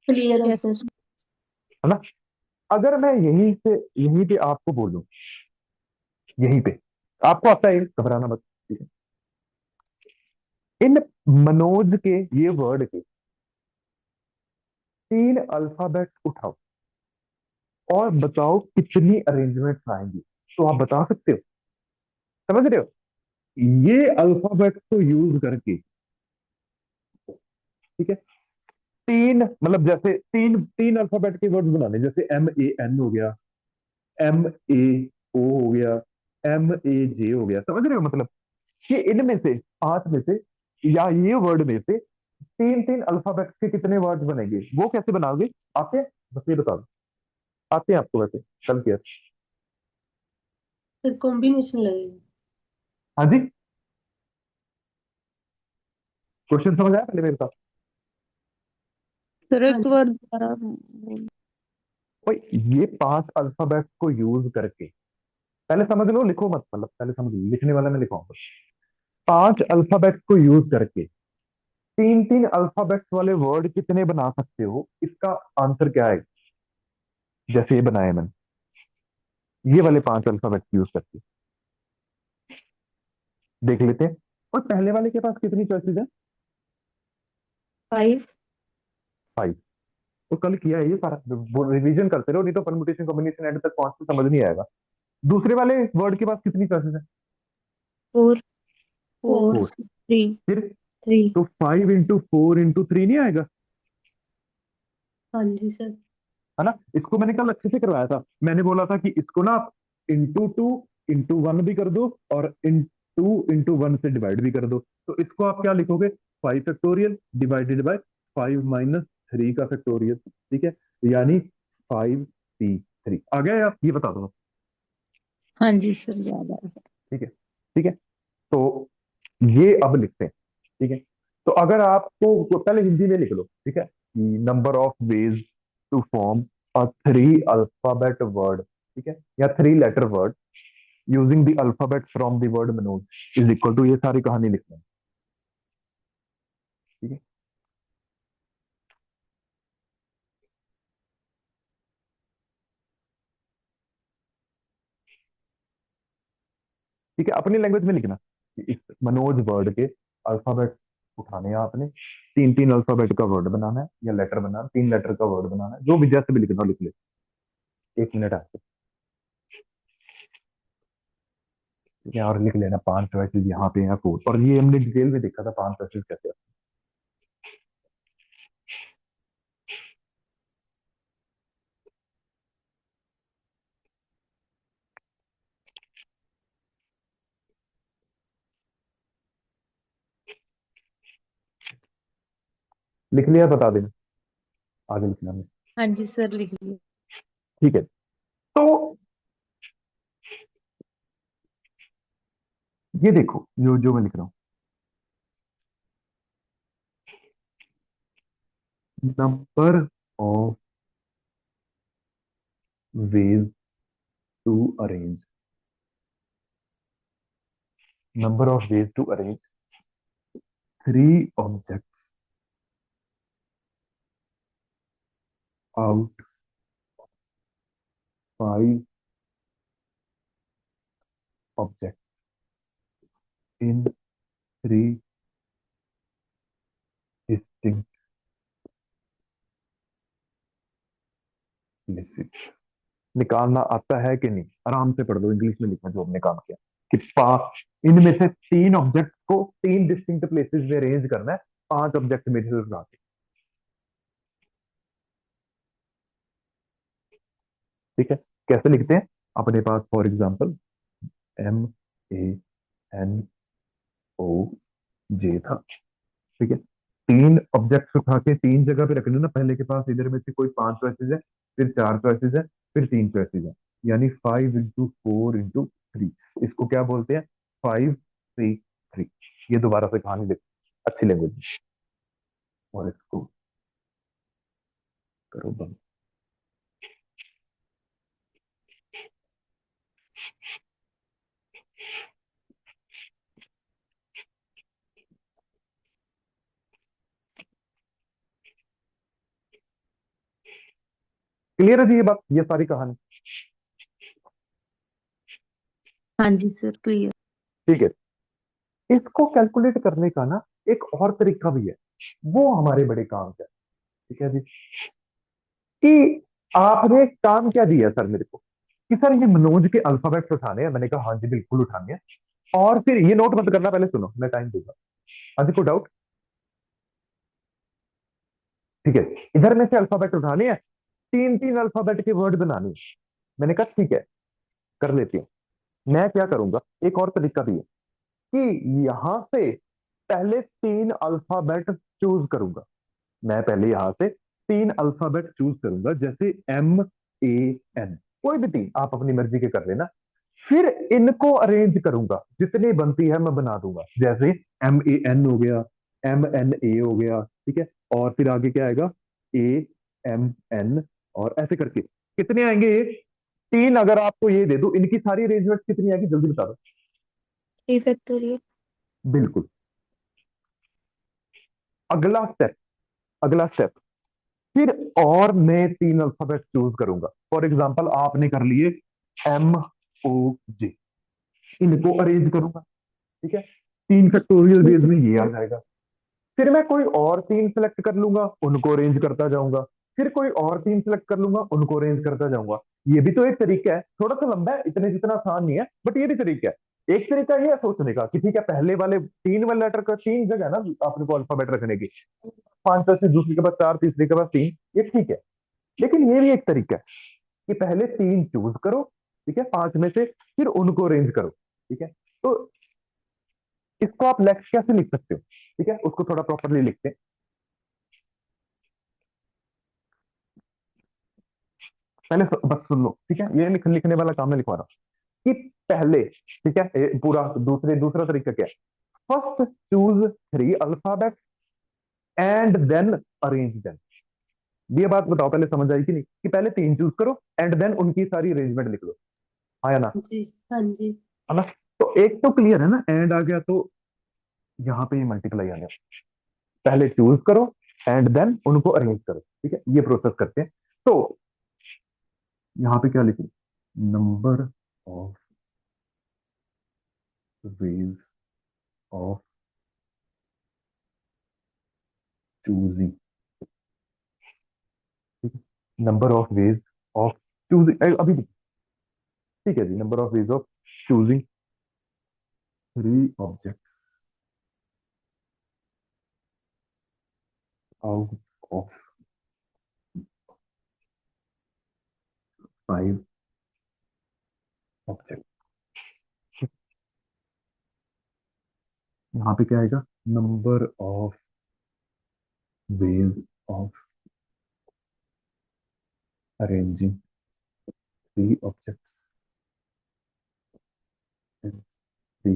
क्लियर है यस। सर। है ना? अगर मैं यहीं पे आपको बोलूं, यहीं पे आपको आता है, घबराना मत, ठीक है? इन मनोज के ये वर्ड के 3 अल्फाबेट उठाओ और बताओ कितनी अरेंजमेंट आएंगी। तो आप बता सकते हो? समझ रहे हो? ये अल्फाबेट को यूज करके, ठीक है, तीन मतलब जैसे तीन तीन अल्फाबेट के वर्ड बनाने, जैसे MAN हो गया, MAO हो गया, MAJ हो गया। समझ रहे हो मतलब कि इनमें से 5 में से या ये वर्ड में से 3 3 अल्फाबेट के कितने वर्ड बनेंगे, वो कैसे बनाओगे? आते हैं? बस ये बता दो, आते हैं आपको वैसे? चल के सर कॉम्बिनेशन लगेगा। हाँ जी, क्वेश्चन समझ आया पहले मेरे साथ? सर हाँ एक जी। बार दोबारा बोल। भाई ये 5 अल्फाबेट को यूज करके, पहले समझ लो, लिखो मत, मतलब पहले समझ लो, लिखने वाला मैं लिखाऊंगा। 5 अल्फाबेट को यूज करके 3 3 अल्फाबेट्स वाले वर्ड कितने बना सकते हो, इसका आंसर क्या है? जैसे ये बनाए मैंने, ये वाले 5 अल्फाबेट यूज करके देख लेते हैं। और पहले वाले के पास कितनी चॉइसेस है? 5। 5। तो कल किया है ये सारा, रिवीजन करते रहो, नहीं तो परमुटेशन कॉम्बिनेशन एंड तक पहुंच समझ नहीं आएगा। दूसरे वाले वर्ड के पास कितनी चॉइसेस है? 4। 4। 4 4। 3। फिर 3। तो 5 × 4 × 3 नहीं आएगा? हाँ जी सर। है ना? इसको मैंने कल अच्छे से करवाया था, मैंने बोला था कि इसको ना आप ×2 × 1 भी कर दो और ×2 × 1 से डिवाइड भी कर दो। तो इसको आप क्या लिखोगे? 5 फैक्टोरियल डिवाइडेड बाय 5 - 3 का फैक्टोरियल। ठीक है, यानी 5C3 आ गया। आप ये बता दो। हाँ जी सर, ज्यादा है। ठीक है, ठीक है। तो ये अब लिखते हैं, ठीक है। तो अगर आपको, तो पहले हिंदी में लिख लो, ठीक है। Number of ways to form a 3 alphabet word, ठीक है, या 3 letter word using the alphabet from the word Manoj is equal to, ये सारी कहानी लिखना है, ठीक है। ठीक है, अपनी लैंग्वेज में लिखना कि इस मनोज वर्ड के अल्फाबेट उठाने हैं आपने, तीन तीन अल्फाबेट का वर्ड बनाना है या लेटर बनाना है, 3 लेटर का वर्ड बनाना है, जो भी जैसे भी लिखना हो लिख ले। 1 मिनट आपको, ठीक है, और लिख लेना 5 चॉइसेस यहाँ पे हैं 4, और ये हमने डिटेल में देखा था 5 चॉइसेस कैसे हैं। लिख लिया, बता देना आगे लिखना है। हाँ जी सर, लिख लिया। ठीक है, तो ये देखो जो जो मैं लिख रहा हूँ, number of ways to arrange, number of ways to arrange 3 object out 5 object in 3 distinct places. निकालना आता है कि नहीं, आराम से पढ़ लो, इंग्लिश में लिखना जो हमने काम किया कि इनमें से 3 ऑब्जेक्ट को 3 डिस्टिंक्ट प्लेसेस में अरेंज करना है, 5 ऑब्जेक्ट मेरे से उठा के। ठीक है, कैसे लिखते हैं, अपने पास फॉर एग्जांपल MANOJ था, ठीक है, 3 ऑब्जेक्ट उठा के 3 जगह पे रख लेना, पहले के पास इधर में से कोई 5 चॉइसेस है, फिर 4 चॉइसेस है, फिर 3 चॉइसेस है, यानी 5 × 4 × 3। इसको क्या बोलते हैं, 5 3 3। ये दोबारा से कहानी लिख, अच्छी लैंग्वेज में, और इसको करो बंद। क्लियर है जी ये बात, ये सारी कहानी। हाँ जी सर, क्लियर। ठीक है, इसको कैलकुलेट करने का ना एक और तरीका भी है, वो हमारे बड़े काम का है। ठीक है जी, कि आपने काम क्या दिया सर मेरे को, कि सर ये मनोज के अल्फाबेट्स उठाने हैं, मैंने कहा हाँ जी बिल्कुल उठाने हैं, और फिर ये नोट मत करना, पहले सुनो मैं टाइम दूंगा। हाँ जी, को डाउट, ठीक है, इधर में से अल्फाबेट उठाने हैं, 3 3 अल्फाबेट के वर्ड बनाने हैं। मैंने कहा ठीक है, कर लेते हैं। मैं क्या करूंगा, एक और तरीका भी है कि यहां से पहले 3 अल्फाबेट चूज करूंगा। मैं पहले यहां से 3 अल्फाबेट चूज करूंगा, जैसे MAN, कोई भी 3 आप अपनी मर्जी के कर लेना। फिर इनको अरेंज करूंगा, जितनी बनती है मैं बना दूंगा, जैसे MAN हो गया, MNA हो गया, ठीक है, और फिर आगे क्या आएगा, AMN, और ऐसे करके कितने आएंगे ये 3, अगर आपको ये दे दूं, इनकी सारी अरेंजमेंट कितनी आएगी जल्दी बता दो। 3 फैक्टोरियल। बिल्कुल, अगला स्टेप, अगला स्टेप, फिर और मैं 3 अल्फाबेट चूज करूंगा। फॉर एग्जाम्पल आपने कर लिए MOJ, इनको अरेंज करूंगा, ठीक है, 3 फैक्टोरियल बेस में ये आ जाएगा। फिर मैं कोई और 3 सेलेक्ट कर लूंगा, उनको अरेंज करता जाऊंगा, फिर कोई और 3 सेलेक्ट कर लूंगा, उनको अरेंज करता जाऊंगा। ये भी तो एक तरीका है, थोड़ा सा लंबा है, इतने जितना आसान नहीं है, बट ये भी तरीका है। एक तरीका ये है सोचने का कि ठीक है, पहले वाले 3 वाले लेटर का 3 जगह है ना आपने को अल्फाबेट रखने की, 5 10 दूसरी के बाद 4, तीसरी के बाद 3, ये ठीक है। लेकिन ये भी एक तरीका है कि पहले 3 चूज करो, ठीक है, 5 में से, फिर उनको अरेंज करो, ठीक है। तो इसको आप लेफ्ट कैसे लिख सकते हो, ठीक है, उसको थोड़ा प्रॉपरली लिखते हैं। पहले बस सुन लो, ठीक है, ये लिखने वाला काम मैं लिखवा रहा हूँ कि पहले, ठीक है, पूरा दूसरा तरीका क्या है, first choose 3 alphabet and then arrange them. ये बात बताओ, पहले समझ आई कि नहीं, कि पहले 3 चूज करो एंड देन उनकी सारी अरेंजमेंट लिख लो, हाँ या ना, जी। हाँ जी। है ना। तो एक तो क्लियर है ना, एंड आ गया तो यहाँ पे मल्टीप्लाई आ गया, पहले चूज करो एंड देन उनको अरेंज करो, ठीक है, ये प्रोसेस करते हैं। तो यहाँ पे क्या लिखें, number of ways of choosing, ठीक है, number of ways of choosing, अभी ठीक है जी, number of ways of choosing three object out of five object. यहाँ पे क्या आएगा, number of ways of arranging three object in three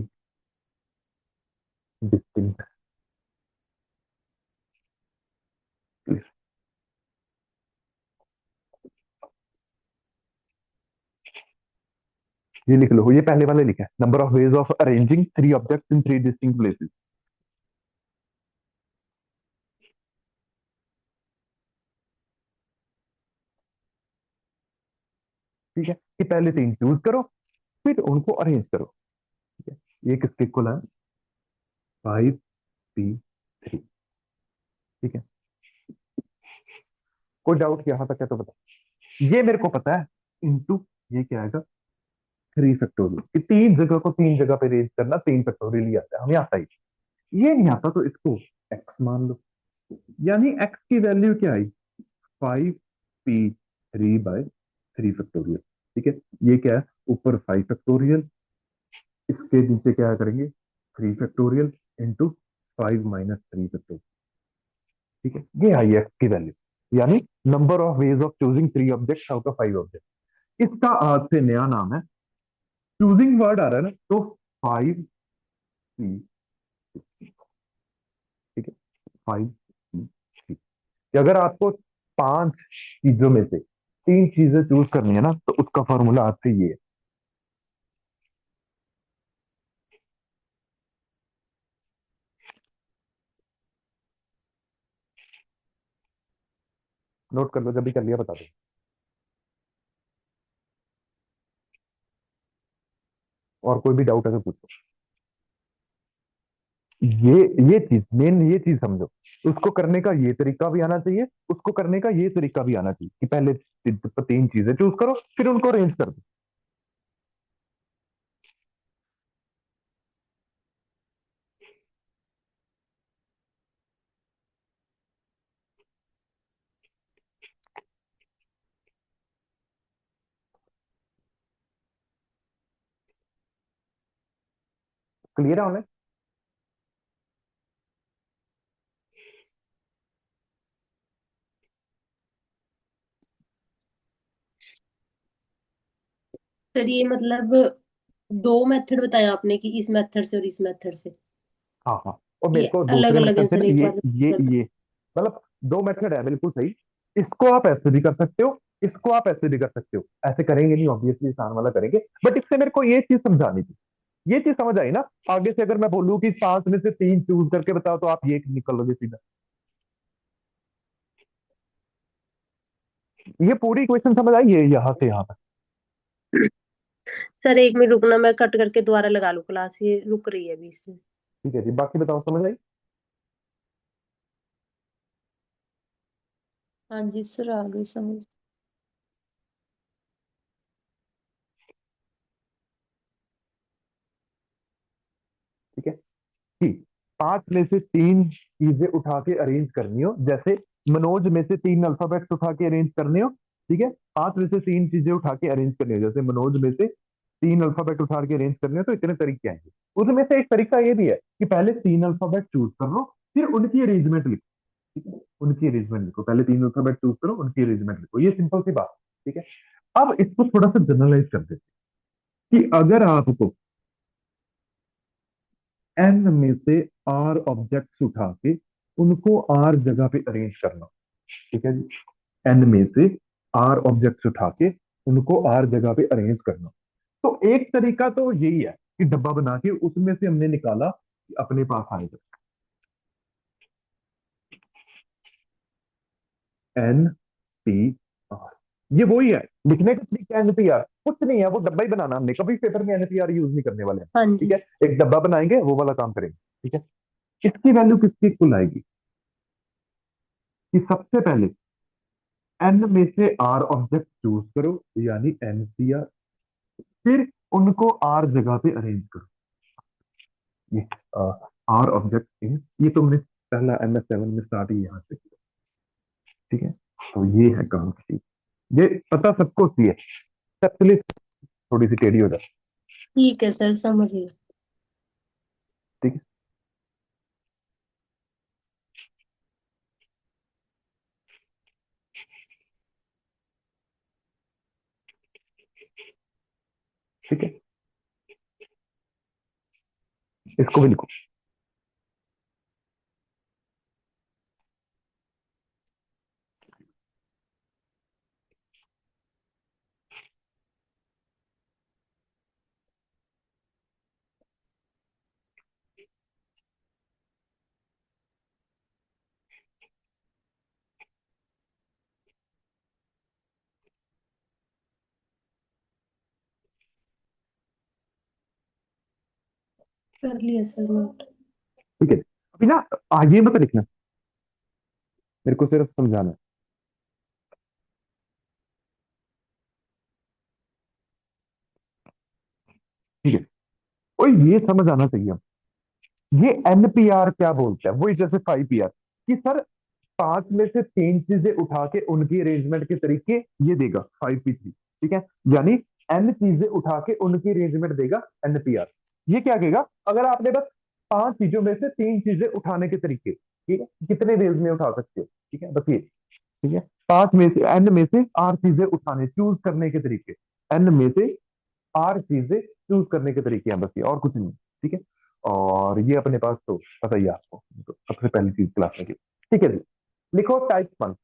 distinct place. ये लिख लो, ये पहले वाले लिखा है, number of ways of arranging three objects in three distinct places. ठीक है, कि पहले तीन चूज करो, फिर उनको अरेंज करो। ठीक है, ये किसके इक्वल है, 5p3। ठीक है, कोई डाउट यहाँ तक है तो बताओ। ये मेरे को पता है, इंटू ये क्या आएगा, 3 फैक्टोरियल, कि तीन जगह को तीन जगह पे रेंज करना 3 फैक्टोरियल ही आता है, हमें आता ही। ये नहीं आता तो इसको एक्स मान लो, यानी एक्स की वैल्यू क्या आई, 5p3/3 फैक्टोरियल। ठीक है, ये क्या है, ऊपर 5 फैक्टोरियल, इसके नीचे क्या करेंगे, 3 फैक्टोरियल इंटू 5 - 3 फैक्टोरियल। ठीक है, ये आई एक्स की वैल्यू, यानी number of ways of choosing three object out of 5 object. इसका आज से नया नाम है, चूजिंग वर्ड आ रहा है ना, तो 5p। ठीक है, 5p। कि अगर आपको पांच चीजों में से तीन चीजें चूज करनी है ना, तो उसका फॉर्मूला आज से ये है। नोट कर लो, जब भी कर लिया बता दो। और कोई भी डाउट है तो पूछो। ये ये चीज मेन, ये चीज समझो, उसको करने का ये तरीका भी आना चाहिए, उसको करने का ये तरीका भी आना चाहिए, कि पहले तीन चीजें चूज करो, फिर उनको अरेंज कर दो। क्लियर है ऑनलाइन? सर ये मतलब दो मेथड बताया आपने कि इस मेथड से और इस मेथड से, हाँ हाँ, और ये मेरे को अलग दूसरे अलग है मेथड से सर, ना, एक ये बार ये बता। ये मतलब दो मेथड है, बिल्कुल सही। इसको आप ऐसे भी कर सकते हो, इसको आप ऐसे भी कर सकते हो, ऐसे करेंगे नहीं ऑब्वियसली, आसान वाला करेंगे, बट इससे मेरे को ये चीज समझानी थी। ये चीज समझ आई ना, आगे से अगर मैं बोलूँ कि पांच में से तीन चूज करके बताओ, तो आप ये निकलोगे सीधा। ये पूरी इक्वेशन समझ आई है यहाँ से यहाँ तक? सर एक मिनट रुकना, मैं कट करके दोबारा लगा लूँ क्लास, ये रुक रही है अभी इससे। ठीक है जी, बाकी बताओ, समझ आई? हाँ जी सर, आ गई समझ। ठीक है, ठीक, पांच में से तीन चीजें उठा के अरेंज करनी हो, जैसे मनोज में से तीन अल्फाबेट्स उठा के अरेंज करने हो। ठीक है, पांच में से तीन चीजें उठा के अरेंज करनी हो, जैसे मनोज में से तीन अल्फाबेट उठा के अरेंज करने हो, तो इतने तरीके आएंगे। उसमें से एक तरीका ये भी है कि पहले तीन अल्फाबेट चूज कर लो, फिर उनकी अरेंजमेंट लिखो। ठीक है, उनकी अरेंजमेंट लिखो, पहले तीन अल्फाबेट चूज करो, उनकी अरेंजमेंट लिखो, ये सिंपल सी बात। ठीक है, अब इसको थोड़ा सा जनरलाइज कर देते हैं, कि अगर आपको एन में से आर ऑब्जेक्ट्स उठा के उनको आर जगह पे अरेंज करना। ठीक है जी, एन में से आर ऑब्जेक्ट्स उठा के उनको आर जगह पे अरेंज करना। तो एक तरीका तो यही है कि डब्बा बना के उसमें से हमने निकाला कि अपने पास आएगा एन पी आर। ये वही है, लिखने का तरीका एनपीआर कुछ नहीं है, वो डब्बा ही बनाना, हमने कभी पेपर में एनपीआर यूज नहीं करने वाले हैं। हाँ ठीक जी। है, एक डब्बा बनाएंगे, वो वाला काम करेंगे। ठीक है, इसकी वैल्यू किसकी इक्वल आएगी, कि सबसे पहले एन में से आर ऑब्जेक्ट चूज करो, यानी एन सी आर, फिर उनको आर जगह पे अरेंज करो। ये आर ऑब्जेक्ट इन, ये तुमने पहला MS7 में स्टार्ट ही यहाँ से किया। ठीक है, तो ये है काम की चीज, ये पता सबको सी है, सबके लिए थोड़ी सी टेढ़ी हो जाए। ठीक है सर, समझ गई। ठीक है, ठीक है, इसको भी लिखो। कर लिया सर नोट। ठीक है, अभी ना आगे मत लिखना, मेरे को सिर्फ समझाना है। ठीक है, और ये समझ आना चाहिए, ये NPR क्या बोलता है, वही जैसे 5PR, कि सर 5 में से 3 चीजें उठा के उनकी अरेंजमेंट के तरीके ये देगा 5P3। ठीक है, यानी N चीजें उठा के उनकी अरेंजमेंट देगा NPR। ये क्या कहेगा, अगर आपने बस 5 चीजों में से 3 चीजें उठाने के तरीके, ठीक है, कितने रेंज में उठा सकते हो, ठीक है, बस ये। ठीक है, 5 में से N में से R चीजें उठाने, चूज करने के तरीके, N में से R चीजें चूज करने के तरीके हैं, बस ये, और कुछ नहीं। ठीक है, और ये अपने पास तो पता ही है आपको, तो सबसे पहली चीज क्लास में की। ठीक है जी, लिखो टाइप 1।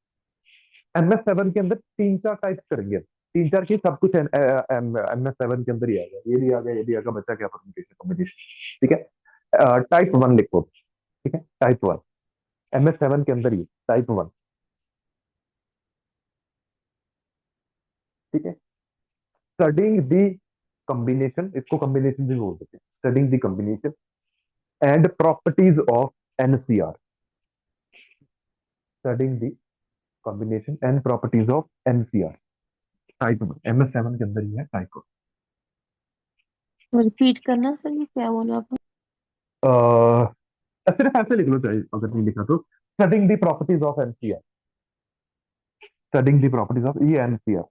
MS7 के अंदर 3-4 टाइप करेंगे, 3-4 की सब कुछ MS7 के अंदर ही आएगा, ये भी आ गया, ये भी आएगा, बच्चा क्या परमुटेशन कॉम्बिनेशन। ठीक है, टाइप 1 लिखो। ठीक है, टाइप 1 MS7 के अंदर ही टाइप 1। ठीक है, स्टडिंग दी कॉम्बिनेशन, इसको कॉम्बिनेशन भी बोल देते हैं, studying the combination and properties of NCR, studying the combination and properties of NCR, type 1 MS7 के अंदर ही है, टाइप 1। रिपीट करना सर, ये क्या बोला आपने? सिर्फ ऐसे लिख लो चाहे, अगर नहीं लिखा तो, studying the properties of NCR, studying the properties of, ये NCR,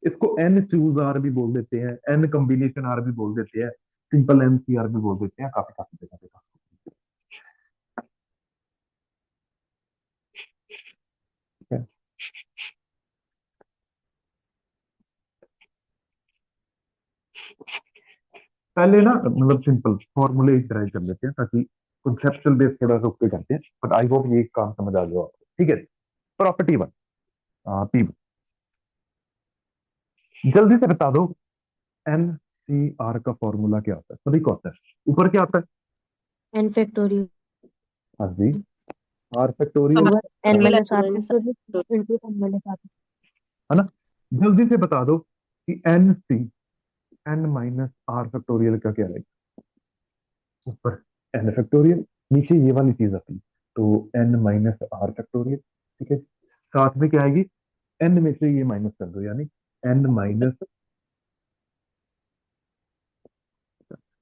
इसको N चूज आर भी बोल देते हैं, N कॉम्बिनेशन आर भी बोल देते हैं, सिंपल NCR भी बोल देते हैं, काफी काफी जगह पे। ठीक है, पहले ना मतलब सिंपल फॉर्मूले ड्राइव कर लेते हैं, ताकि कॉन्सेप्चुअल बेस थोड़ा सा उस पर करते हैं, बट आई होप ये काम समझ आ गया आपको। ठीक है, प्रॉपर्टी 1, P1, जल्दी से बता दो NCR का फॉर्मूला क्या होता है, सभी को आता है, ऊपर क्या आता है? एन फैक्टोरियल हाँ जी, R factorial, over N total minus R exponent sir. Factorial into N minus R. है ना? जल्दी से बता दो कि N माइनस R फैक्टोरियल का क्या रहेगा, ऊपर N फैक्टोरियल, नीचे ये वाली चीज आती है, तो N माइनस R फैक्टोरियल। ठीक है, साथ में क्या आएगी, N में से ये माइनस कर दो, यानी N माइनस,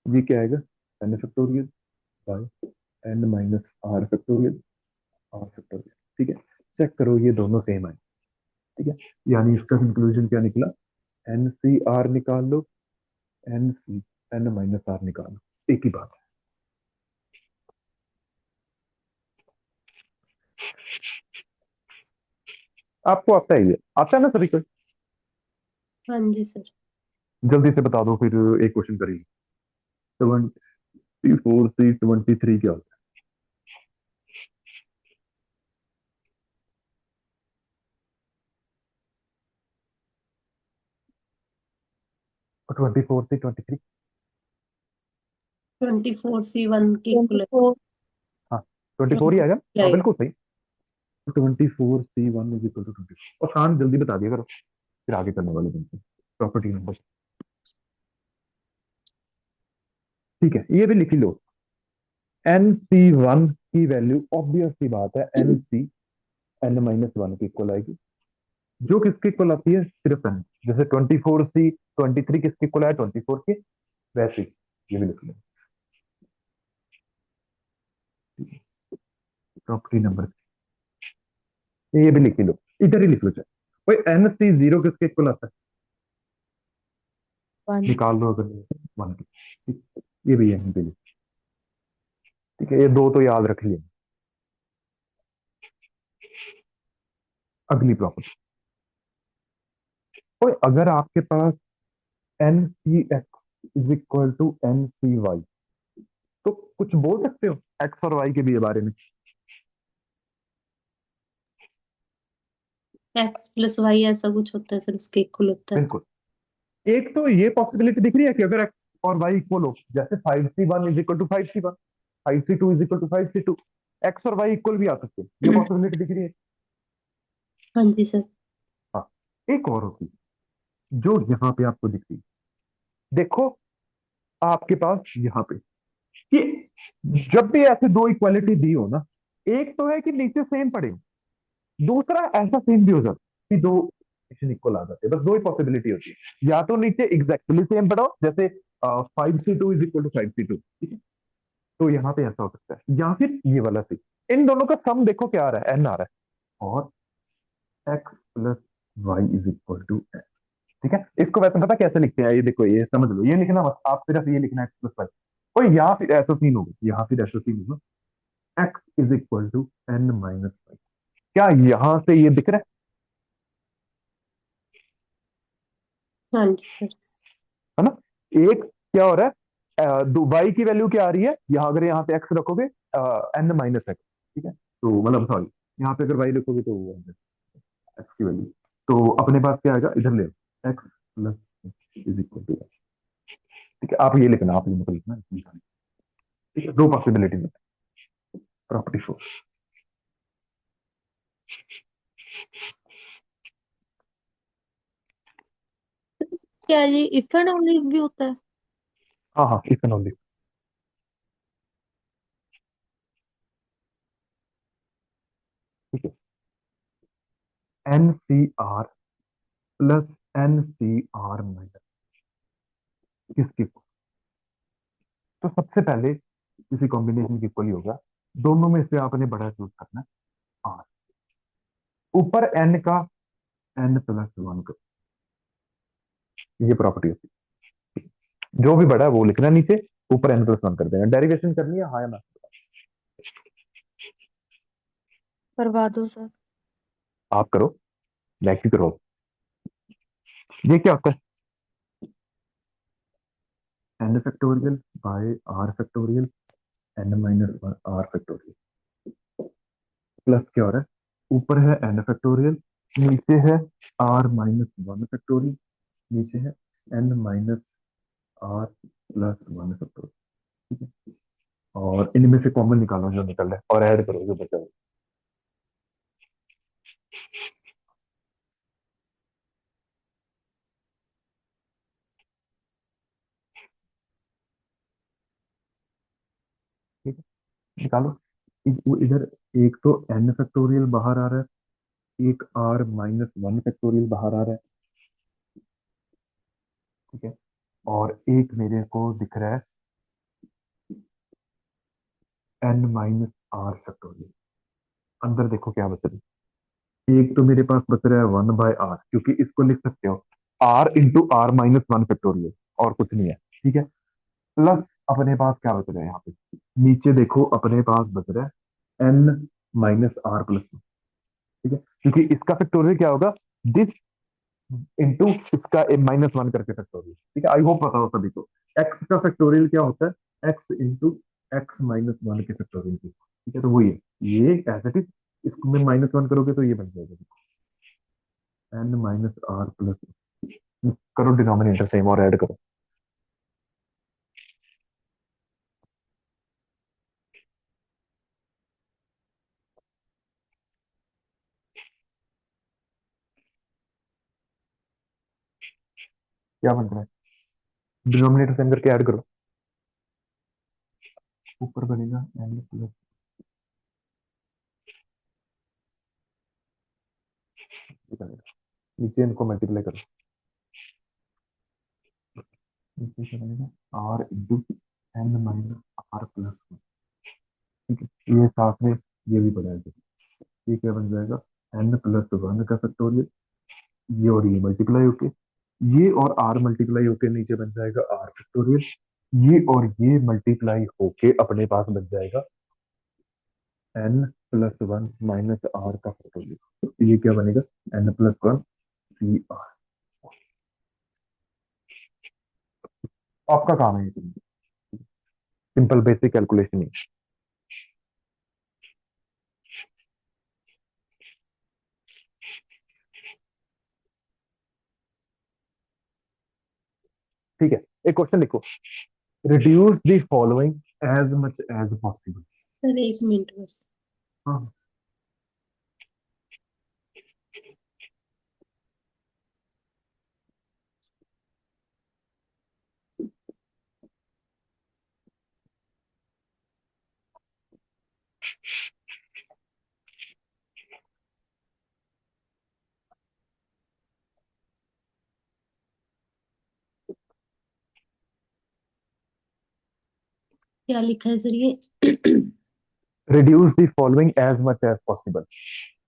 ये क्या आएगा, N factorial by N minus R factorial. ठीक है, चेक करो ये दोनों सेम है। ठीक है, यानी इसका कंक्लूजन क्या निकला, NCR निकाल लो, N माइनस R निकाल लो, एक ही बात है। आपको आता है, ये आता है ना सभी को? हाँ जी सर। जल्दी से बता दो, फिर एक क्वेश्चन करिए। 74C23 क्या होता है? 24C23, 24C1 के ट्वेंटी इक्वल फोर हाँ 24 ही आएगा, हाँ आएगा। बिल्कुल सही। 24C1 = 24, और खान जल्दी बता दिया करो, फिर आगे करने वाले बनते हैं प्रॉपर्टी नंबर। ठीक है, ये भी लिख ही लो, एन सी वन की वैल्यू ऑब्वियस सी बात है N C N minus one की इक्वल आएगी, जो किसके इक्वल आती है, सिर्फ एन। जैसे 24 सी 23 किसके इक्वल है, 24 के, वैसे ही ये भी लिख लो। प्रॉपर्टी नंबर, ये भी लिख लो, इधर ही लिख लो चाहे। कोई एन सी जीरो किसके इक्वल आता है, वन। निकाल लो अगर वन की, ठीक? ये भी यहीं पे लिख, ठीक है, ये दो तो याद रख लिया। अगली प्रॉपर्टी, कोई अगर आपके पास N C X is equal to N C Y, तो कुछ बोल सकते हो एक्स और वाई के भी बारे में। एक्स प्लस वाई ऐसा कुछ होता है सर, उसके इक्वल होता है। बिल्कुल, एक तो ये पॉसिबिलिटी दिख रही है कि अगर एक्स और वाई इक्वल हो, जैसे 5C1 is equal to 5C1, 5C2 is equal to 5C2, X और वाई इक्वल भी आ सकते हैं, ये पॉसिबिलिटी दिख रही है। हाँ जी सर। हाँ, एक और होती है जो यहाँ पे आपको दिख रही है, देखो आपके पास यहाँ पे कि जब भी ऐसे दो इक्वालिटी दी हो ना, एक तो है कि नीचे सेम पड़े, दूसरा ऐसा सीन भी हो जाता है कि दो इक्वेशन इक्वल आ जाते हैं, बस दो ही पॉसिबिलिटी होती है, या तो नीचे एग्जैक्टली सेम पढ़ो, जैसे 5C2 is equal to 5C2, ठीक है, तो यहाँ पे ऐसा हो सकता है, या फिर ये वाला सी, इन दोनों का सम देखो क्या आ रहा है, एन आ रहा है, और X plus Y is equal to N, ठीक है। इसको वैसे पता कैसे लिखते हैं, ये देखो, ये समझ लो, ये लिखना मत, आप सिर्फ ये लिखना एक्स प्लस वाई, और यहाँ फिर ऐसा सीन होगा, यहाँ फिर ऐसा सीन होगा, X is equal to N minus Y, क्या यहाँ से ये दिख रहा हाँ जी सर। है ना। एक क्या हो रहा है, वाई की वैल्यू क्या आ रही है, यहाँ अगर यहाँ पे एक्स रखोगे एन माइनस एक्स, ठीक है, तो मतलब सॉरी, यहाँ पे अगर वाई लिखोगे तो एक्स की वैल्यू, तो अपने पास क्या आएगा, इधर ले X plus is equal to, ठीक है, आप ये लिखना, आप ये मत लिखना, ठीक है, दो पॉसिबिलिटीज है। प्रॉपर्टी फोर, क्या ये इफ एंड ओनली भी होता है? हाँ हाँ, इफ एंड ओनली, ठीक है, N C R plus N C R minus किसकी, तो सबसे पहले किसी कॉम्बिनेशन की इक्वल ही होगा, दोनों में से आपने बड़ा चूज करना है, आर, ऊपर एन का एन प्लस वन का, ये प्रॉपर्टी होती है, जो भी बड़ा है वो लिखना नीचे, ऊपर एन प्लस वन कर देना, डेरिवेशन करनी है हाँ या ना, करवा दो सर। आप करो, लाइक करो, ये क्या होता है, N factorial by R factorial N minus one R factorial, plus क्या हो रहा है, ऊपर है एन फैक्टोरियल, नीचे है आर माइनस वन फैक्टोरियल, नीचे है N minus R plus one factorial, ठीक है, और इनमें से कॉमन निकालो जो निकल रहा है और ऐड करो जो बचा है, ठीक है, निकालो। वो इधर एक तो एन फैक्टोरियल बाहर आ रहा है, एक आर माइनस वन फैक्टोरियल बाहर आ रहा है, ठीक है, और एक मेरे को दिख रहा है एन माइनस आर फैक्टोरियल, अंदर देखो क्या बच रहा है, एक तो मेरे पास बच रहा है वन बाय आर, क्योंकि इसको लिख सकते हो R into R minus one factorial, और कुछ नहीं है, ठीक है, प्लस अपने पास क्या बच रहा है यहाँ पे, नीचे देखो अपने पास बच रहा है एन माइनस आर प्लस, ठीक है, क्योंकि इसका फैक्टोरियल क्या होगा, दिस इंटू इसका माइनस वन करके फैक्टोरियल, ठीक है, आई होप पता हो सभी को, एक्स का फैक्टोरियल क्या होता है, x into x minus one के फैक्टोरियल की, ठीक है, तो वही है, ये एज इट इज, इसको में माइनस वन करोगे तो ये बन जाएगा एन माइनस आर प्लस, करो डिनोमिनेटर सेम और ऐड करो, क्या बन रहा है, डिनोमिनेटर सेम करके ऐड करो, ऊपर बनेगा n प्लस, नीचे इनको मल्टीप्लाई करो, नीचे क्या बनेगा r into n minus r plus 1। ठीक है, ये साथ में ये भी बढ़ा है, ये क्या बन जाएगा n प्लस 1 का फैक्टोरियल, ये और ये मल्टीप्लाई होके, ये और r मल्टीप्लाई होके नीचे बन जाएगा r फैक्टोरियल, ये और ये मल्टीप्लाई होके अपने पास बन जाएगा n प्लस 1 माइनस r का फैक्टोरियल। तो ये क्या बनेगा n प्लस 1 सी आर। आपका काम है ये, सिंपल बेसिक कैलकुलेशन है। ठीक है, एक क्वेश्चन लिखो, reduce the following as much as possible. Sir 1 minute बस। हाँ, क्या लिखा है सर ये? Reduce the following as much as possible.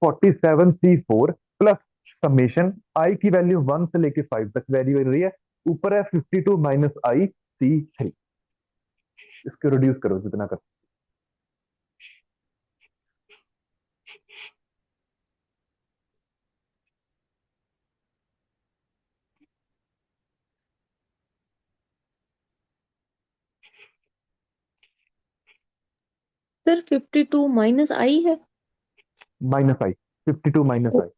47C4 plus summation I की वैल्यू 1 से लेके 5 तक वेरी हो रही है, ऊपर है 52 माइनस IC3। इसको रिड्यूस करो जितना कर। सर 52 माइनस आई है। माइनस आई, 52 माइनस आई।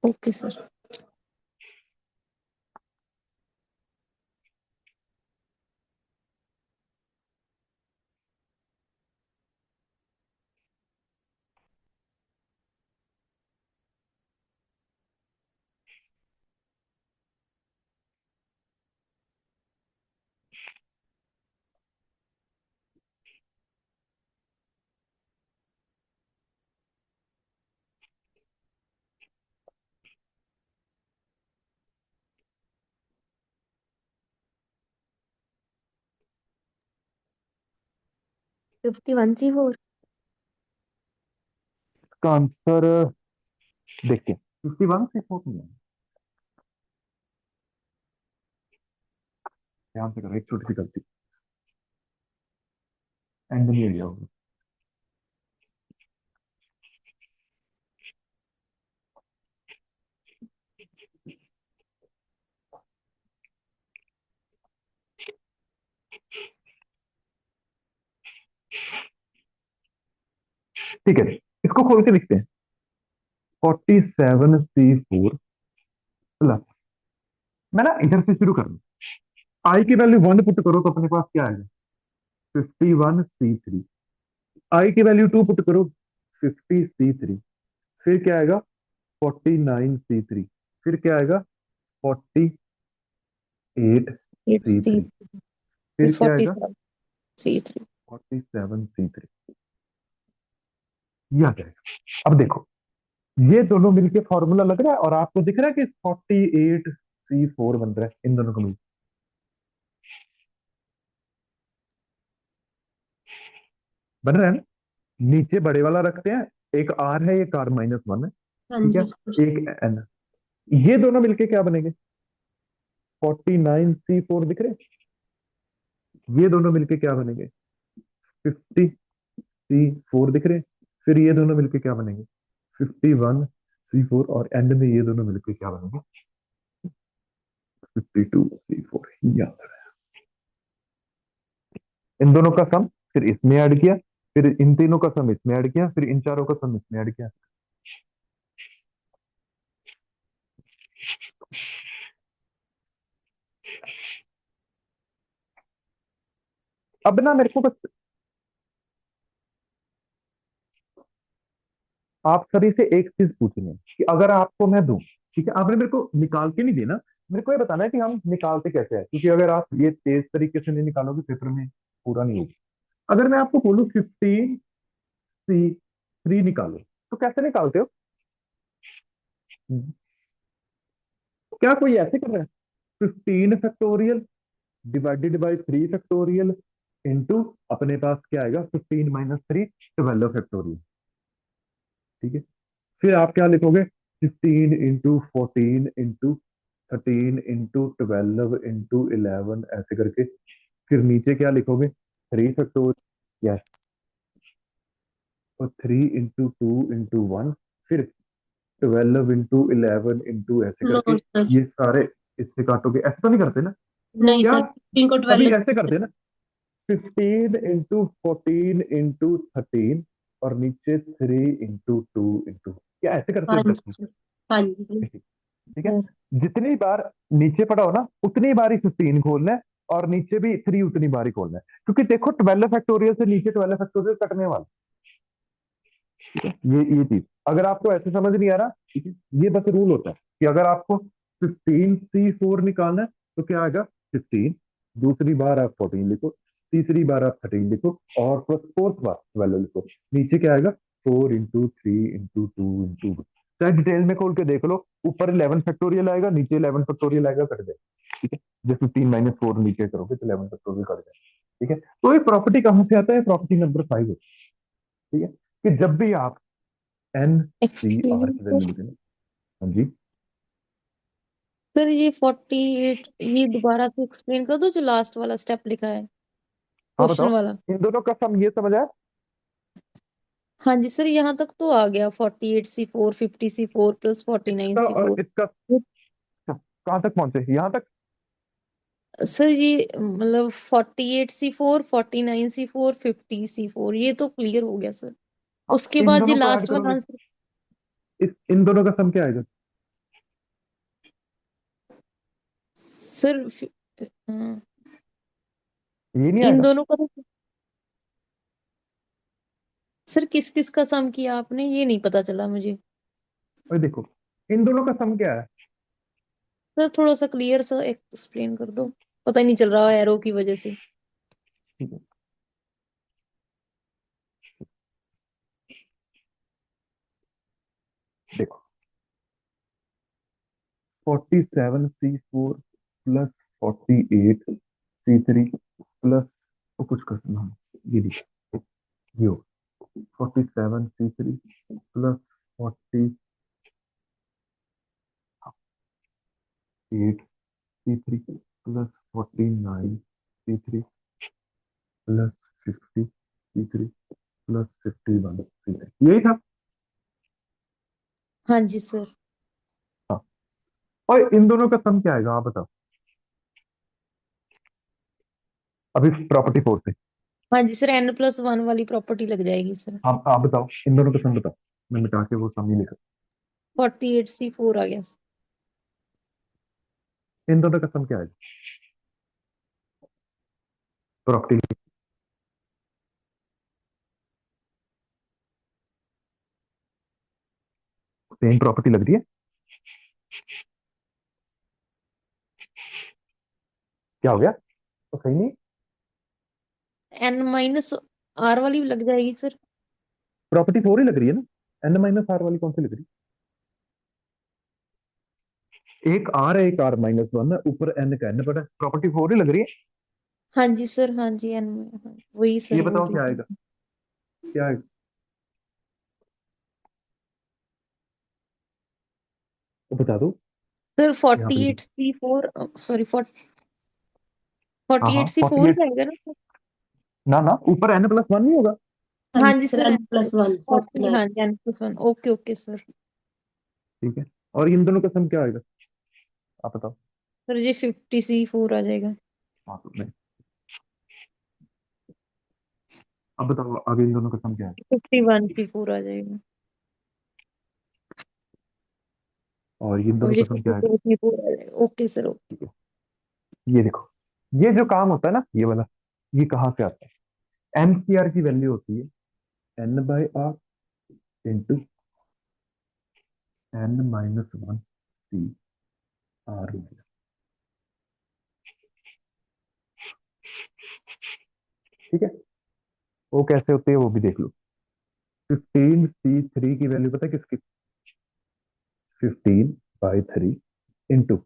ओके सर।51C4। इसका आंसर देखिए 51C4 नहीं है, ध्यान से करो, एक छोटी सी गलती एंड में लिया होगा। ठीक है, इसको खोल के लिखते हैं। 47C4 प्लस, मैं ना इधर से शुरू कर लूं, आई की वैल्यू 1 पुट करो तो अपने पास क्या आएगा 51C3, आई की वैल्यू 2 पुट करो 50C3, फिर क्या आएगा 49C3, फिर क्या आएगा 48C3, फिर क्या आएगा 47C3। 47C3, ये आ जाएगा। अब देखो, ये दोनों मिलके फॉर्मूला लग रहा है और आपको दिख रहा है कि 48C4 बन रहा है इन दोनों को मिलकर, बन रहा है ना। नीचे बड़े वाला रखते हैं, एक आर है एक R-1 है, हाँ ठीक जी है, सर। एक एन, ये दोनों मिलके क्या बनेंगे 49C4 दिख रहे हैं? ये दोनों मिलके क्या बनेंगे 50C4 दिख रहे हैं? फिर ये दोनों मिलके क्या बनेंगे 51C4, और एंड में ये दोनों मिलके क्या बनेंगे 52C4। इन दोनों का सम फिर इसमें ऐड किया, फिर इन तीनों का सम इसमें ऐड किया, फिर इन चारों का सम इसमें ऐड किया। अब ना मेरे को बस आप सभी से एक चीज पूछनी है कि अगर आपको मैं दूं, ठीक है, आपने मेरे को निकाल के नहीं देना, मेरे को ये बताना है कि हम निकालते कैसे हैं, क्योंकि अगर आप ये तेज तरीके से नहीं निकालोगे पेपर में पूरा नहीं होगा। अगर मैं आपको बोलूं 15C3 निकालो, तो कैसे निकालते हो? क्या कोई ऐसे कर रहा है? 15 factorial divided by 3 factorial into अपने पास क्या आएगा, 15 - 3 12 फैक्टोरियल। ठीक है, फिर आप क्या लिखोगे? 15 × 14 × 13 × 12 ऐसे करके। फिर नीचे क्या लिखोगे? 3 फैक्टोरियल, यस, और 3 × 2 × 1, फिर 12 × 11 ऐसे नो करके। सर, ये सारे इससे काटोगे, ऐसे तो नहीं करते ना? नहीं क्या सर, 15 को सभी 12 ऐसे करते हैं ना? 15 × 14 × 13 और नीचे 3 × 2 × क्या ऐसे करते हाँ हैं बच्चे? जी, हाँ जी ठीक है, सर। जितनी बार नीचे पड़ा हो ना उतनी बार ही 15 खोलना है, और नीचे भी 3 उतनी बार ही खोलना है, क्योंकि देखो 12 फैक्टोरियल से नीचे 12 फैक्टोरियल कटने वाला। ठीक है, ये चीज अगर आपको ऐसे समझ नहीं आ रहा, ठीक है, ये बस रूल होता है कि अगर आपको 15C4 निकालना है तो क्या आएगा? 15, दूसरी बार आप 14 लिखो, तीसरी बार आप 13 लिखो, और फोर्थ बार 12 लिखो। नीचे क्या आएगा? 4 × 3 × 2 × 2। चाहे डिटेल में खोल के देख लो, ऊपर 11 फैक्टोरियल आएगा, नीचे 11 फैक्टोरियल आएगा, कट जाएगा। ठीक है, जब 15 - 4 नीचे करोगे तो 11 फैक्टोरियल कट जाएगा। ठीक है, तो ये प्रॉपर्टी कहां से आता है? प्रॉपर्टी नंबर 5 होती है। ठीक है, कि जब भी आप NCR एक्सक्यूज की वैल्यू लिखेंगे। हाँ जी। सर, ये 48 ये दोबारा से एक्सप्लेन कर दो, जो लास्ट वाला स्टेप लिखा है हाँ क्वेश्चन बताओ, वाला। इन दोनों का सम ये समझ आया? हाँ जी सर, यहाँ तक तो आ गया। 48C4 50C4 plus forty nine इसका सी और फोर इसका कहाँ तक पहुंचे? यहाँ तक? सर ये मतलब 48C4 49C4 50C4 ये तो क्लियर हो गया सर। हाँ, उसके इन बाद ये दोनों को ऐड लास्ट वाला करोगे, आंसर। इन दोनों का सम क्या आएगा? सर हाँ, ये नहीं इन आएगा? दोनों का तो सर किस किस का सम किया आपने, ये नहीं पता चला मुझे। और देखो, इन दोनों का सम क्या है? सर थोड़ा सा क्लियर सा एक्सप्लेन कर दो, पता ही नहीं चल रहा एरो की वजह से। ठीक है, देखो, 47C4 प्लस 48C3 प्लस, तो कुछ करना, ये देखो, ये हो 47C3 plus 48C3 plus 49C3 plus 50C3 plus 51C3, यही था। हाँ जी सर। हाँ, और इन दोनों का सम क्या आएगा आप बताओ? अभी प्रॉपर्टी 4 से। हाँ जी सर, N+1 वाली प्रॉपर्टी लग जाएगी सर। आप बताओ, इन दोनों का सम बताओ, मैं मिटा के वो सम ही लिखा। 48C4 आ गया। इन दोनों का सम क्या आएगा? प्रॉपर्टी सेम प्रॉपर्टी लग रही है, क्या हो गया? तो सही नहीं? N-R वाली लग जाएगी सर। प्रॉपर्टी 4 ही लग रही है ना? N - R वाली कौन सी लग रही है? एक R है, एक R - 1 है, ऊपर N का N पड़ा है, प्रॉपर्टी 4 ही लग रही है। हाँ जी सर, हाँ जी हाँ, वही ये सर बोल बताओ रही क्या थी। आएगा? क्या आएगा? तो बता दो, सर यहाँ फोर्टी पे लिखो। एट सी फोर सॉरी हाँ फोर्टी हाँ, एट सी फोर 48, ही आएगा ना सर? ना ना, ऊपर N+1 नहीं होगा? हाँ हाँ जी जी सर, सर, N+1 40, 49। हाँ जी N+1, ओके ओके सर। ठीक है, और इन दोनों का सम क्या आएगा आप बताओ? सर ये 50C4 आ जाएगा। हाँ तो नहीं, अब बताओ आगे इन दोनों का सम क्या है? 51C4 आ जाएगा। और इन और दोनों ये का सम क्या आएगा? 52C4 आ जाएगा, ओके सर ओके। ठीक है, ये देखो, ये जो काम होता है ना ये वाला, ये कहाँ से आता है? NCR की वैल्यू होती है N/R इंटू N-1 CR। ठीक है, वो कैसे होती है वो भी देख लो। 15C3 की वैल्यू पता है किसकी? 15/3 इंटू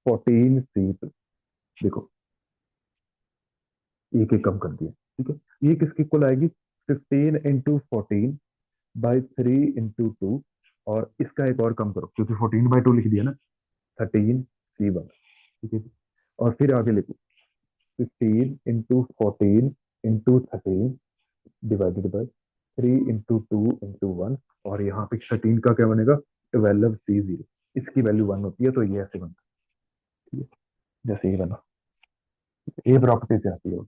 14C2। देखो एक एक कम कर दिया, ठीक है। ये किसकी इक्वल आएगी? 15 × 14/3 इंटू 2। और इसका एक और कम करो क्योंकि 14/2 लिख दिया ना। 13C1, ठीक है जी। और फिर आगे लिखो 15 × 14 इंटू 13 डिवाइडेड बाई 3 × 2 इंटू 1। और यहाँ पे 13 का क्या बनेगा? 12C0। इसकी वैल्यू 1 होती है तो ये ऐसे बनता है, ठीक है। जैसे ये बना, ये प्रॉपर्टी से आती है।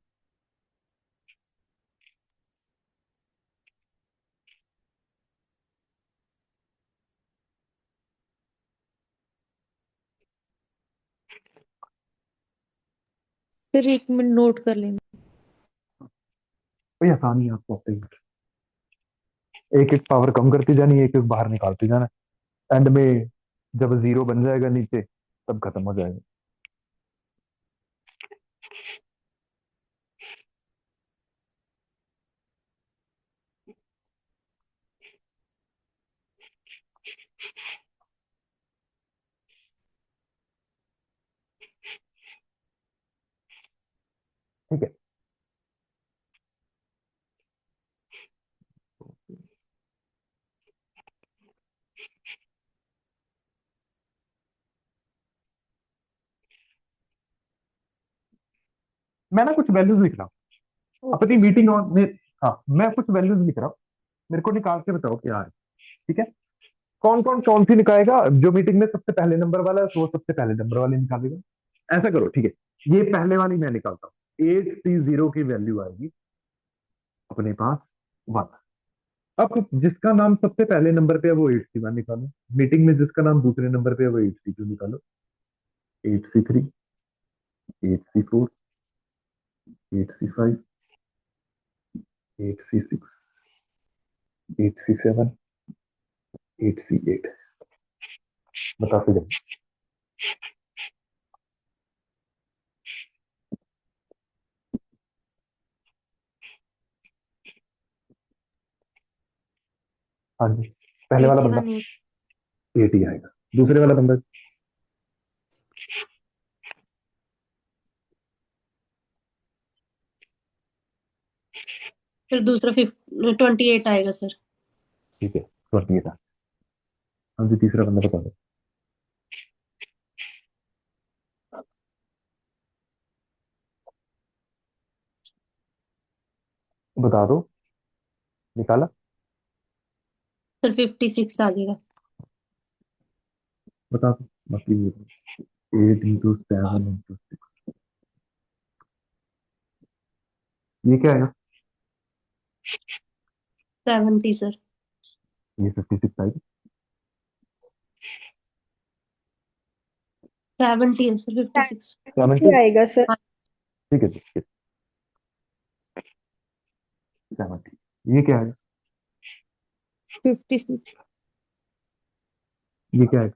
फिर 1 मिनट नोट कर लेना। कोई आसानी है आपको अपने, एक एक पावर कम करती जानी, एक एक बाहर निकालती जाना। एंड में जब जीरो बन जाएगा नीचे तब खत्म हो जाएगा। ठीक है। मैं ना कुछ वैल्यूज लिख रहा हूँ अपनी ओके सर। मीटिंग में। हाँ, मैं कुछ वैल्यूज लिख रहा हूँ, मेरे को निकाल के बताओ क्या है। ठीक है। कौन सी निकालेगा? जो मीटिंग में सबसे पहले नंबर वाला है वो सबसे पहले नंबर वाले निकालेगा। ऐसा करो, ठीक है। ये पहले वाली मैं निकालता हूँ। 8C0 की वैल्यू आएगी अपने पास 1। अब जिसका नाम सबसे पहले नंबर पे है वो 8C1 निकालो। मीटिंग में जिसका नाम दूसरे नंबर पे है वो 8C2 निकालो। 8C3, 8C4, 8C5, 8C6, 8C7, 8C8। बताते जाओ। हाँ जी, पहले एट वाला सी बंदा वन एट 8 ही आएगा। दूसरे वाला बंदा फिर दूसरा 28 आएगा सर। ठीक है, 28 था। हाँ जी, तीसरा बंदा बता दो। बता दो, निकाला? सर 56 आ जाएगा। बता दो बाकी। 8 × 7 × 6, ये क्या आएगा? 70 सर। ये 56 आएगा। 70 है सर, 56। 70। आएगा सर। हाँ। ठीक है जी, 70। ये क्या है? 56 ये क्या है?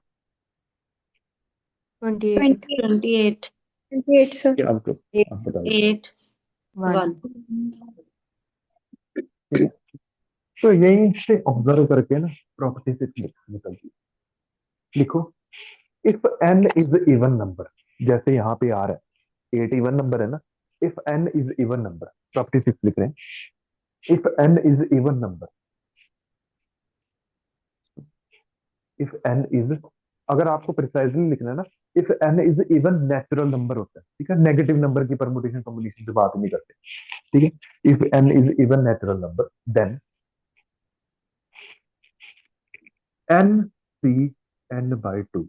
28 28 28 सर। क्या आपको? आप बता दो। 8 1 1। ठीक है। तो यहीं से ऑब्जर्व करके ना प्रॉपर्टी से निकलती है। लिखो, if n is even number, जैसे यहाँ पे आ रहा है 8 इवन नंबर है ना। If n is even number, property 6 लिख रहे हैं। If n is even number, if n is, अगर आपको प्रिसाइजली लिखना है ना, if n is even natural number होता है, ठीक है। नेगेटिव नंबर की परमुटेशन कॉम्बिनेशन से बात नहीं करते, ठीक है। If n is even natural number then n/n/2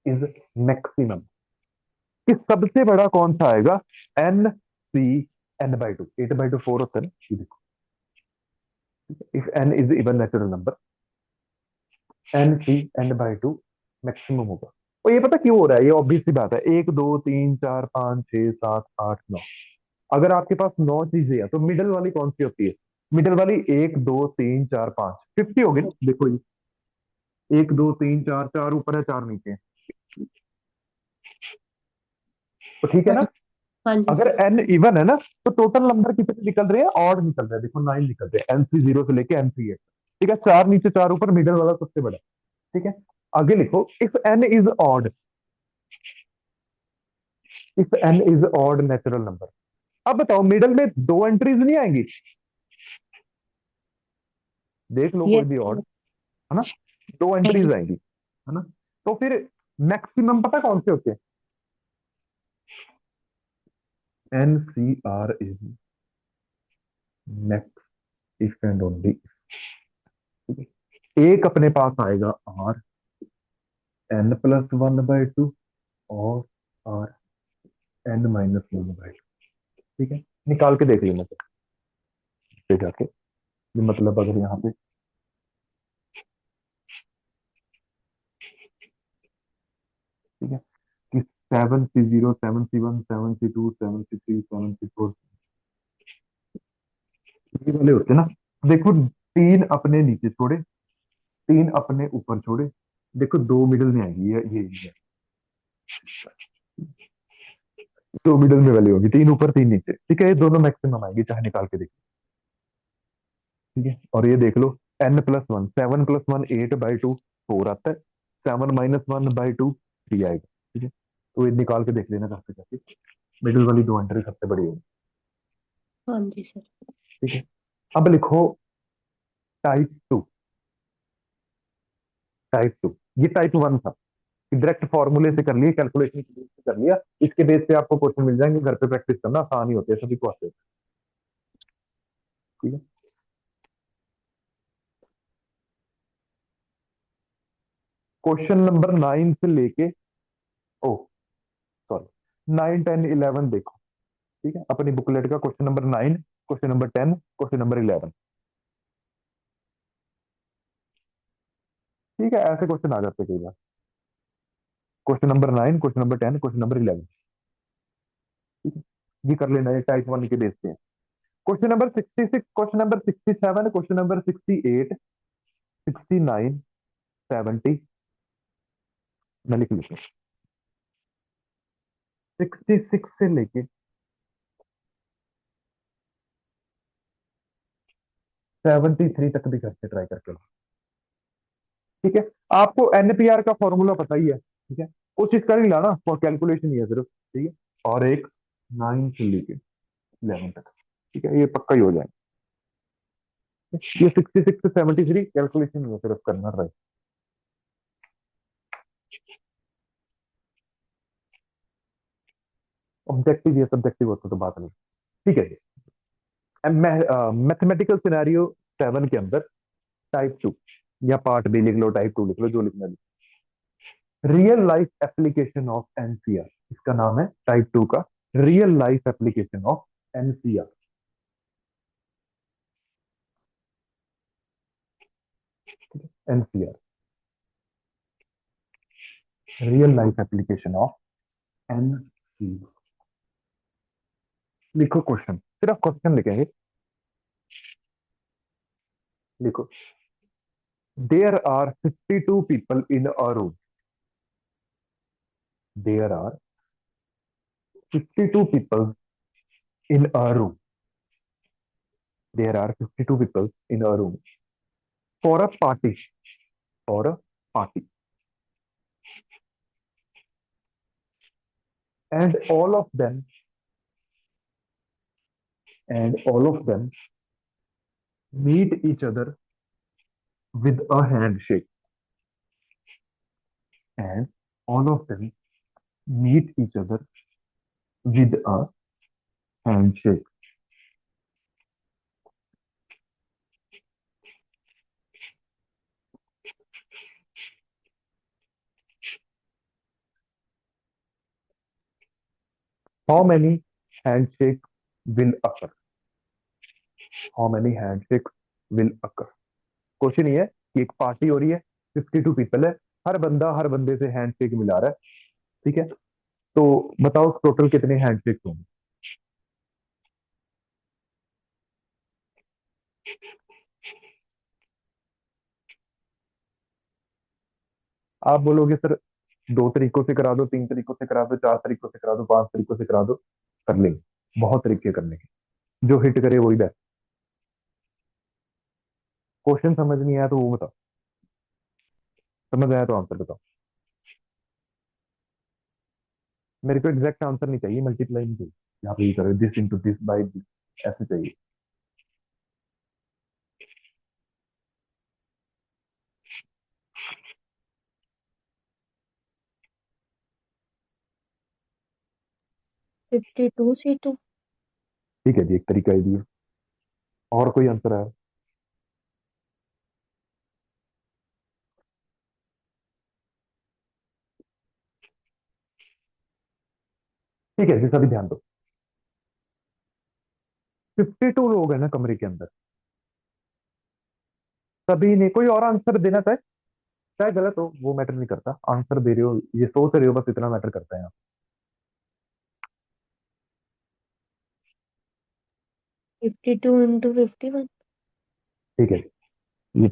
is maximum. कि सबसे बड़ा कौन सा आएगा? n/n/2। 8/2 4 होता है ना, ये देखो। If n is even natural number, n/n/2 maximum होगा। और ये पता क्यों हो रहा है? ये ऑब्वियस सी बात है। 1 2 3 4 5 6 7 8 9, अगर आपके पास 9 चीजें हैं तो मिडल वाली कौन सी होती है? मिडल वाली 1 2 3 4 5, 50 होगी ना। देखो ये 1 2 3 4, 4 ऊपर है 4 नीचे है, तो ठीक है ना। हाँ जी अगर सर। एन इवन है ना, तो टोटल नंबर कितने निकल रहे हैं? ऑड निकल रहे हैं। देखो 9 निकल रहे हैं, एन 3 0 से लेके एन 3 8। ठीक है, चार नीचे चार ऊपर, मिडल वाला सबसे बड़ा। ठीक है, आगे लिखो, if N is odd, if N is odd natural number. अब बताओ मिडल में दो एंट्रीज नहीं आएंगी? देख लो कोई यस भी ऑड, सर। है ना, दो हाँ जी। एंट्रीज आएंगी, है ना। तो फिर मैक्सिमम पता कौन से होते हैं? N C R is max if and only. एक अपने पास आएगा R N plus one by two, और R N minus one by two. ठीक है, निकाल के देख लेना पे जाके, ये मतलब अगर यहाँ पे, ठीक है, कि 7 C 0 7 C 1 7 C 2 7 C 3 7 C 4, ये वाले होते हैं ना। देखो तीन अपने नीचे छोड़े, तीन अपने ऊपर छोड़े, देखो दो मिडल में आएगी, ये दो मिडल में वाली होगी, तीन ऊपर तीन नीचे। ठीक है, ये दोनों मैक्सिमम आएगी, चाहे निकाल के देखो। ठीक है, और ये देख लो, N plus one, 7 + 1 8 by two 4 आता है, 7 - 1 बाई टू 3 आएगा। ठीक है, तो ये निकाल के देख लेना करके जाके, मिडिल वाली दो एंट्री सबसे बड़ी होगी। हाँ जी सर। ठीक है, अब लिखो टाइप टू। टाइप टू, ये टाइप वन था, डायरेक्ट फॉर्मूले से कर लिया, कैलकुलेशन के बेस से कर लिया। इसके बेस पे आपको क्वेश्चन मिल जाएंगे, घर पे प्रैक्टिस करना, आसान ही होते हैं, सभी को आते हैं। ठीक है, क्वेश्चन नंबर 9 से लेके, ओ सॉरी, 9 10 11 देखो। ठीक है, अपनी बुकलेट का question number 9, question number 10, question number 11। ठीक है, ऐसे क्वेश्चन आ जाते हैं कई बार, question number 9, question number 10, question number 11। ठीक है, ये कर लेना, ये टाइप वन के बेस पे है। Question number 66, question number 67, question number 68, 69, 70, मैं लिख लेता हूँ। 66 से लेके 73 तक भी करके ट्राई करके लो। ठीक है, आपको एनपीआर का फॉर्मूला पता ही है। ठीक है, कोशिश कर ही लाना, फॉर कैलकुलेशन ही है सिर्फ। ठीक है, और एक 9 से लेके 11 तक। ठीक है, ये पक्का ही हो जाएगा। ये 66 से 73 कैलकुलेशन ही है, सिर्फ करना रहे। ऑब्जेक्टिव या सब्जेक्टिव होता तो बात नहीं। ठीक है, मैथमेटिकल सिनेरियो 7 के अंदर टाइप टू, या पार्ट बी लिख लो, टाइप टू लिख लो, जो लिखना है। Real life application of NCR, इसका नाम है टाइप टू का, real life application of NCR. NCR, real life application of NCR. लिखो क्वेश्चन, सिर्फ क्वेश्चन लिखेंगे। लिखो, there are 52 people in a room. There are 52 people in a room. There are 52 people in a room for a party, for a party, and all of them, and all of them meet each other with a handshake, and all of them meet each other with a handshake. How many handshake will occur? How many handshakes will occur? Question ये है कि एक party हो रही है, 52 people है, हर बंदा हर बंदे से हैंडशेक मिला रहा है। ठीक है, तो बताओ टोटल कितने हैंडशेक होंगे? आप बोलोगे सर दो तरीकों से करा दो, तीन तरीकों से करा दो, चार तरीकों से करा दो, पांच तरीकों से करा दो। कर लेंगे, बहुत तरीके करने के, जो हिट करे वही बेस्ट। क्वेश्चन समझ नहीं आया तो वो बताओ, समझ आया तो आंसर बताओ। मेरे को एग्जैक्ट आंसर नहीं चाहिए, मल्टीप्लाई नहीं चाहिए, यहाँ पे ये करो this into this by this, ऐसे चाहिए। 52C2। ठीक है जी, एक तरीका है दिया। और कोई आंसर आया? ठीक है जी, सभी ध्यान दो। 52 लोग हैं ना कमरे के अंदर, सभी ने कोई और आंसर देना चाहे, चाहे गलत हो वो मैटर नहीं करता, आंसर दे रहे हो ये सोच रहे हो बस इतना मैटर करता है यहाँ। 52 × 51। ठीक है, ये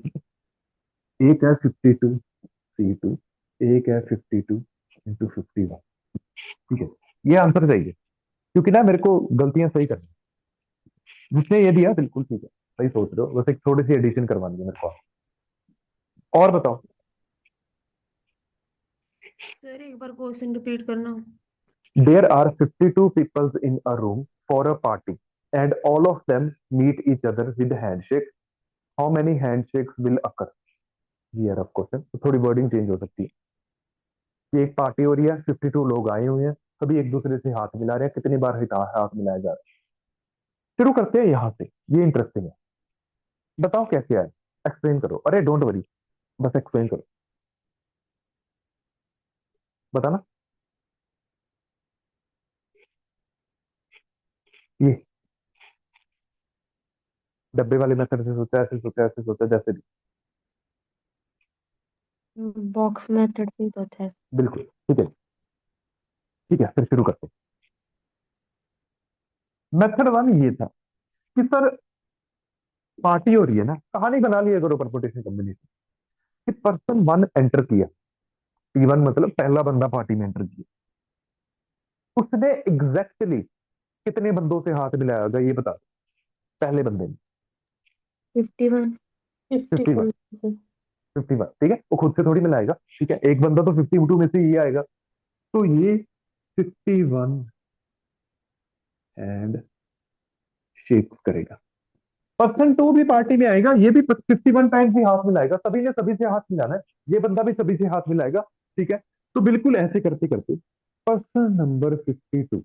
एक है 52C2, एक है 52 × 51। ठीक है, ये आंसर चाहिए, क्योंकि ना मेरे को गलतियां सही करनी है। जिसने ये दिया बिल्कुल ठीक है, सही सोच रहे हो, बस एक थोड़ी सी एडिशन करवानी है मेरे को। और बताओ। सर एक बार क्वेश्चन रिपीट करना। There are 52 people in a room for a party, and all of them meet each other with handshake. How many handshakes will occur? ये रफ क्वेश्चन, तो थोड़ी वर्डिंग चेंज हो सकती है कि एक पार्टी हो रही है, 52 लोग आए हुए हैं, सभी एक दूसरे से हाथ मिला रहे हैं, कितनी बार हाथ मिलाया जा रहा है। शुरू करते हैं यहाँ से, ये इंटरेस्टिंग है। बताओ कैसे आए, एक्सप्लेन करो, अरे डोंट वरी, बस एक्सप्लेन करो, बताना। ये डब्बे वाले मेथड से सोचा, ऐसे सोचा, ऐसे सोचा, जैसे भी। बॉक्स मेथड से ही सोचा है। बिल्कुल ठीक है, ठीक है, फिर शुरू करते हैं। मेथड वन ये था कि सर पार्टी हो रही है ना, कहानी बना लिया करो परमुटेशन कॉम्बिनेशन, कि पर्सन वन एंटर किया, P1 मतलब पहला बंदा पार्टी में एंटर किया, उसने एग्जैक्टली कितने बंदों से हाथ मिलाया होगा ये बता दो, पहले बंदे ने। 51। 51, 52 सर। 51 ठीक है, वो खुद से थोड़ी मिलाएगा, ठीक है, एक बंदा तो 52 में से ही आएगा, तो ये 51 एंड शेक करेगा। पर्सन टू भी पार्टी में आएगा, ये भी 51 टाइम्स ही हाथ मिलाएगा, सभी ने सभी से हाथ मिलाना है, ये बंदा भी सभी से हाथ मिलाएगा, ठीक है। तो बिल्कुल ऐसे करते करते पर्सन नंबर 52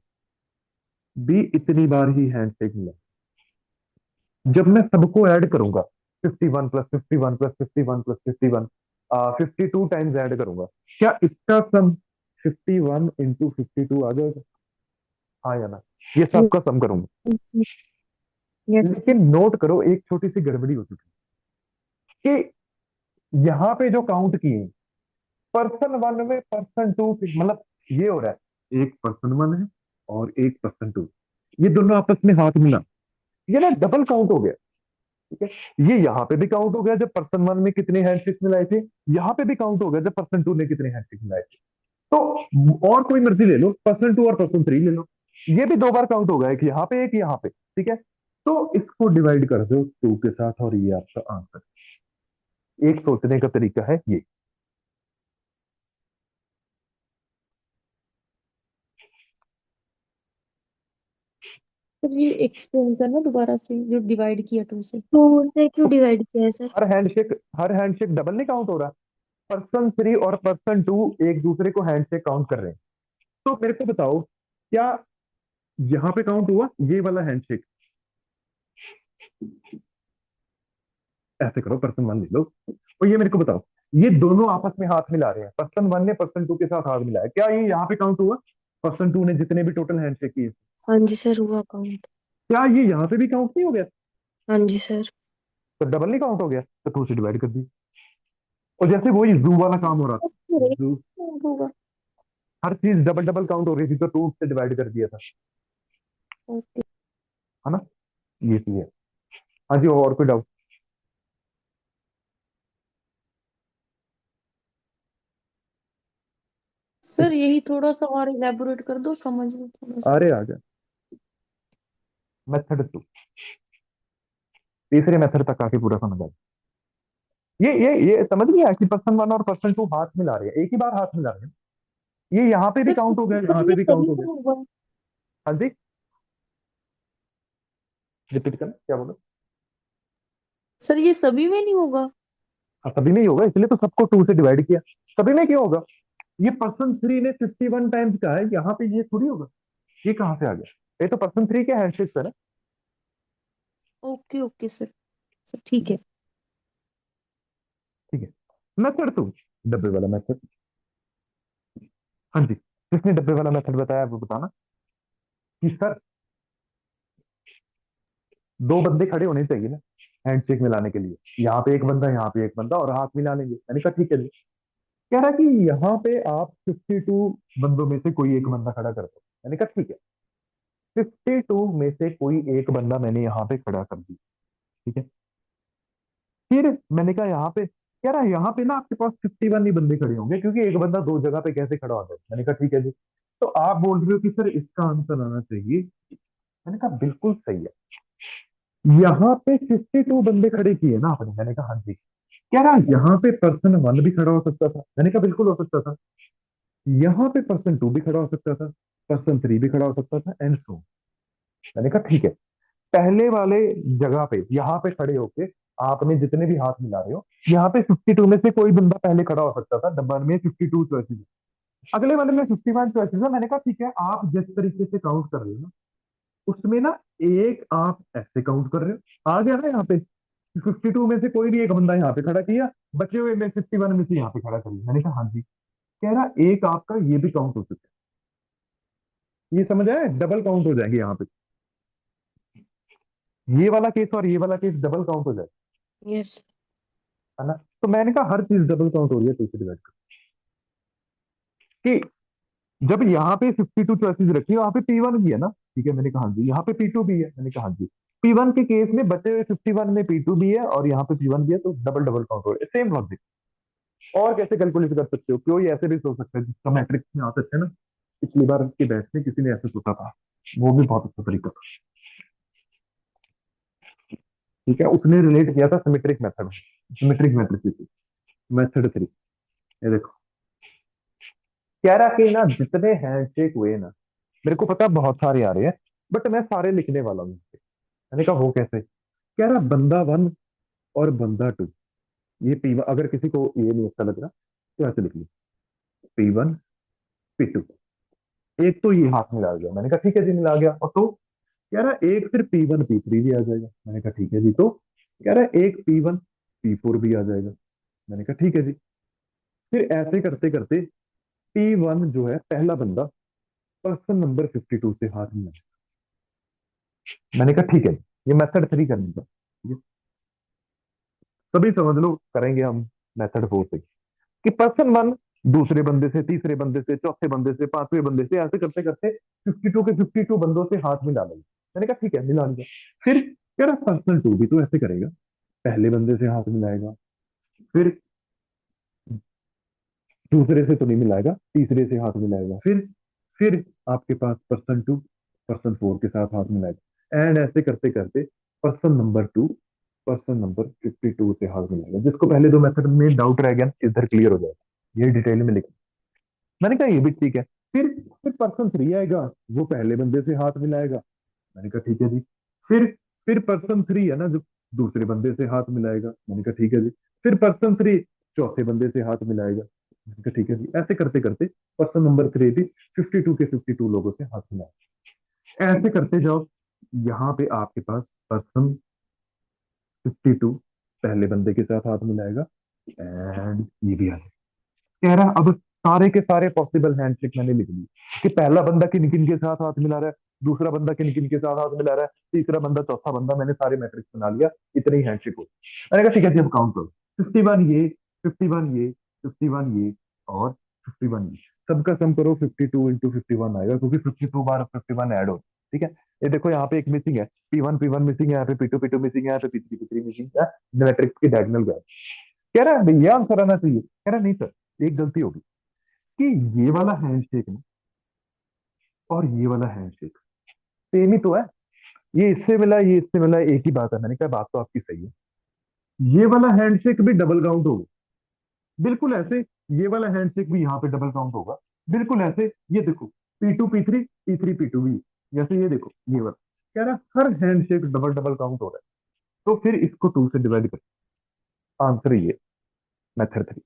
भी इतनी बार ही हैंडशेक मिला। जब मैं सबको ऐड करूंगा, 51 plus 51 plus 51 plus 51, 52 times add करूंगा, क्या इसका सम 51 इंटू 52 आ जाएगा? हाँ या ना? ये सबका सम करूंगा, यस। लेकिन नोट करो एक छोटी सी गड़बड़ी हो चुकी है कि यहाँ पे जो काउंट किए पर्सन वन में पर्सन टू, मतलब ये हो रहा है एक पर्सन वन है और एक पर्सन टू, ये दोनों आपस में हाथ मिला, ये ना डबल काउंट हो गया, ठीक है। ये यहाँ पे भी काउंट हो गया जब पर्सन वन में कितने हैंडशेक मिलाए थे, यहाँ पे भी काउंट हो गया जब पर्सन टू ने कितने हैंडशेक मिलाए थे। तो और कोई मर्जी ले लो, पर्सन टू और पर्सन थ्री ले लो, ये भी दो बार काउंट होगा, एक यहाँ पे एक यहाँ पे, ठीक है। तो इसको डिवाइड कर दो टू के साथ और ये आपका आंसर। एक सोचने का तरीका है ये। सर ये एक्सप्लेन करना दोबारा से, जो डिवाइड किया 2 से, तो उसने क्यों डिवाइड किया है सर? हर हैंडशेक डबल नहीं काउंट हो रहा, पर्सन थ्री और पर्सन टू एक दूसरे को हैंडशेक काउंट कर रहे हैं। तो मेरे को बताओ, क्या यहाँ पे काउंट हुआ ये वाला हैंडशेक? ऐसे करो, पर्सन वन ले लो और ये मेरे को बताओ, ये दोनों आपस में हाथ मिला रहे हैं, पर्सन वन ने पर्सन टू के साथ हाथ मिलाया, क्या ये यहाँ पे काउंट हुआ? पर्सन टू ने जितने भी टोटल हैंडशेक किए, हाँ जी सर, हुआ काउंट। क्या ये यहाँ पे भी काउंट नहीं हो गया? हाँ जी सर। तो डबल नहीं काउंट हो गया, तो टू से डिवाइड कर दी। और जैसे वही जू वाला काम हो रहा था, जू, काउंट होगा। हर चीज डबल डबल काउंट हो रही थी, तो टू से डिवाइड कर दिया था, ओके। है ना? ये चीज है। हाँ जी, और कोई डाउट? सर यही थोड़ा सा और इलेबोरेट कर दो, समझ लो थोड़ा सा। अरे आ गया, मेथड 2, तीसरे मेथड तक आके पूरा समझ आया। ये समझ गया कि पर्सन 1 और पर्सन 2 हाथ मिला रहे हैं, एक ही बार हाथ मिला रहे हैं। ये यहाँ पे भी सर काउंट हो गया, पर यहाँ पे ये भी कभी काउंट हो गया। नहीं होगा। हाँ जी, रिपीट करना, क्या बोलो। सर ये सभी में नहीं होगा। हाँ, सभी नहीं होगा, इसलिए तो सबको 2 से डिवाइड किया। सभी में क्यों होगा? ये पर्सन 3 ने 51 टाइम्स कहा है, यहाँ पे ये थोड़ी होगा। ये कहाँ से आ गया? ये तो पर्सन 3 के हैंडशेक है ना। Okay okay sir. सर ठीक है। ठीक है, मेथड 2, डब्बे वाला मेथड। हाँ जी, जिसने डब्बे वाला मेथड बताया वो बताना कि सर 2 बंदे खड़े होने चाहिए ना हैंडशेक मिलाने के लिए। यहाँ पे एक बंदा, यहाँ पे एक बंदा, और हाथ मिला लेंगे। मैंने कहा ठीक है जी। कह रहा कि यहाँ पे आप 52 बंदों में से कोई एक बंदा खड़ा कर दो। मैंने कहा ठीक है, 52 में से कोई एक बंदा मैंने यहाँ पे खड़ा कर दिया। ठीक है, फिर मैंने कहा यहाँ पे, कह रहा है यहाँ पे ना आपके पास 51 ही बंदे खड़े होंगे, क्योंकि एक बंदा 2 जगह पे कैसे खड़ा होता है। मैंने कहा ठीक है जी। तो आप बोल रहे हो कि सर इसका आंसर आना चाहिए। मैंने कहा बिल्कुल सही है, यहाँ पे 52 बंदे खड़े किए ना आपने। मैंने कहा हाँ जी। कह रहा यहाँ पे पर्सन 1 भी खड़ा हो सकता था। मैंने कहा बिल्कुल हो सकता था। यहाँ पे पर्सन 2 भी खड़ा हो सकता था, पर्सन 3 भी खड़ा हो सकता था, एंड सो। मैंने कहा ठीक है, पहले वाले जगह पे यहाँ पे खड़े होके आपने जितने भी हाथ मिला रहे हो, यहाँ पे 52 में से कोई बंदा पहले खड़ा हो सकता था। नंबर में 52 चॉइसेस, अगले वाले में 51 चॉइसेस है। मैंने कहा ठीक है, आप जिस तरीके से काउंट कर रहे हो ना, उसमें ना एक आप ऐसे काउंट कर रहे हो। आ गया ना यहाँ पे 52 में से कोई भी एक बंदा यहाँ पे खड़ा किया, बचे हुए में 51 में से यहाँ पे खड़ा कर लिया। मैंने कहा हाँ जी। कह रहा एक आपका ये भी काउंट हो सकता है। ये समझ आया, डबल काउंट हो जाएंगे यहाँ पे। ये वाला केस और ये वाला केस डबल काउंट हो जाएगा, यस। है ना। तो मैंने कहा हर चीज डबल काउंट हो रही है, तो इसे डिवाइड कर कि जब यहाँ पे 52 चॉइसेस रखी है, वहां पे P1 भी है ना। ठीक है, मैंने कहा हाँ जी। यहाँ पे P2 भी है। मैंने कहा हाँ जी। P1 के केस में बचे हुए 51 में P2 भी है और यहाँ पे P1 भी है, तो डबल डबल काउंट हो रहा है। Same logic. और कैसे कैलकुलेट कर सकते हो? कोई ऐसे भी सोच सकता है जिसका मैट्रिक्स में आ सकता है ना। पिछली बार की बैच में किसी ने ऐसे सोचा था, वो भी बहुत अच्छा तरीका था। ठीक है, उसने रिलेट किया था symmetric method, symmetric matrix, method 3। ये देखो, कह रहा कि ना जितने हैंडशेक हुए ना, मेरे को पता है बहुत सारे आ रहे हैं, बट मैं सारे लिखने वाला हूँ। मैंने कहा वो कैसे? कह रहा बंदा 1 और बंदा 2, ये P1, अगर किसी को ये नहीं अच्छा लग रहा तो ऐसे लिख लो, P1 P2। एक तो ये हाथ मिला गया। मैंने कहा ठीक है जी, मिला गया। और तो कह रहा एक फिर P1 P3 भी आ जाएगा। मैंने कहा ठीक है जी। तो कह रहा एक P1 P4 भी आ जाएगा। मैंने कहा ठीक है जी। फिर ऐसे करते करते P1 जो है पहला बंदा पर्सन नंबर 52 से हाथ मिला। मैंने कहा ठीक है, ये मेथड 3 करने का। ठीक है, सभी समझ लो, करेंगे हम मेथड 4 से कि पर्सन 1 दूसरे बंदे से, तीसरे बंदे से, चौथे बंदे से, पांचवें बंदे से, ऐसे करते करते 52 के 52 बंदों से हाथ मिला लेंगे। मैंने कहा ठीक है, मिला लिया। फिर कह रहा पर्सन 2 भी तो ऐसे करेगा, पहले बंदे से हाथ मिलाएगा, फिर दूसरे से तो नहीं मिलाएगा, तीसरे से हाथ मिलाएगा, फिर आपके पास पर्सन 2 पर्सन 4 के साथ हाथ मिलाएगा, एंड ऐसे करते करते पर्सन नंबर 2 पर्सन नंबर 52 से हाथ मिलाएगा। जिसको पहले 2 मेथड में डाउट रह गया ना, इधर क्लियर हो जाएगा। ये डिटेल में लिख। मैंने कहा ये भी ठीक है। फिर पर्सन 3 आएगा, वो पहले बंदे से हाथ मिलाएगा। मैंने कहा ठीक है जी। फिर फिर पर्सन 3 है ना, जो दूसरे बंदे से हाथ मिलाएगा। मैंने कहा ठीक है जी। फिर पर्सन 3 चौथे बंदे से हाथ मिलाएगा। मैंने कहा ठीक है जी। ऐसे करते करते पर्सन नंबर 3 भी 52 के 52 लोगों से हाथ मिलाएगा। ऐसे करते जाओ, यहाँ पे आपके पास पर्सन 52 पहले बंदे के साथ हाथ मिलाएगा, एंड ये भी आ जाएगा। कह रहा है अब सारे के सारे पॉसिबल हैंडशेक मैंने लिख दी कि पहला बंदा किन किन के साथ हाथ मिला रहा है, दूसरा बंदा किन किन के साथ हाथ मिला रहा है, तीसरा बंदा, चौथा बंदा। मैंने सारे मैट्रिक्स बना लिया, इतने ही हैंडशेक हो। मैंने कहा ठीक है जी, अब काउंट करो। 51 ये, 51 ये, 51 ये, और 51 ये, सबका सम करो। 52 इंटू 51 आएगा, क्योंकि 52 बार 51 ऐड हो। ठीक है, ये देखो यहाँ पे एक मिसिंग है, P1 मिसिंग है, यहाँ पे P2 मिसिंग है, यहाँ पे P3 मिसिंग है। मैट्रिक्स की डायगोनल गया। कह रहा है ये आंसर आना चाहिए। कह रहा नहीं सर, एक गलती होगी कि ये वाला हैंडशेक ना और ये वाला हैंडशेक सेम ही तो है। ये इससे मिला, ये इससे मिला, एक ही बात है। मैंने कहा बात तो आपकी सही है। ये वाला हैंडशेक भी डबल काउंट होगा, बिल्कुल ऐसे। ये वाला हैंडशेक भी यहाँ पे डबल काउंट होगा, बिल्कुल ऐसे। ये देखो, P2 P3, P3 P2 भी, जैसे ये देखो, ये वाला कह रहा है हर हैंडशेक डबल डबल काउंट हो रहा है। तो फिर इसको 2 से डिवाइड कर, आंसर ये, मेथड 3।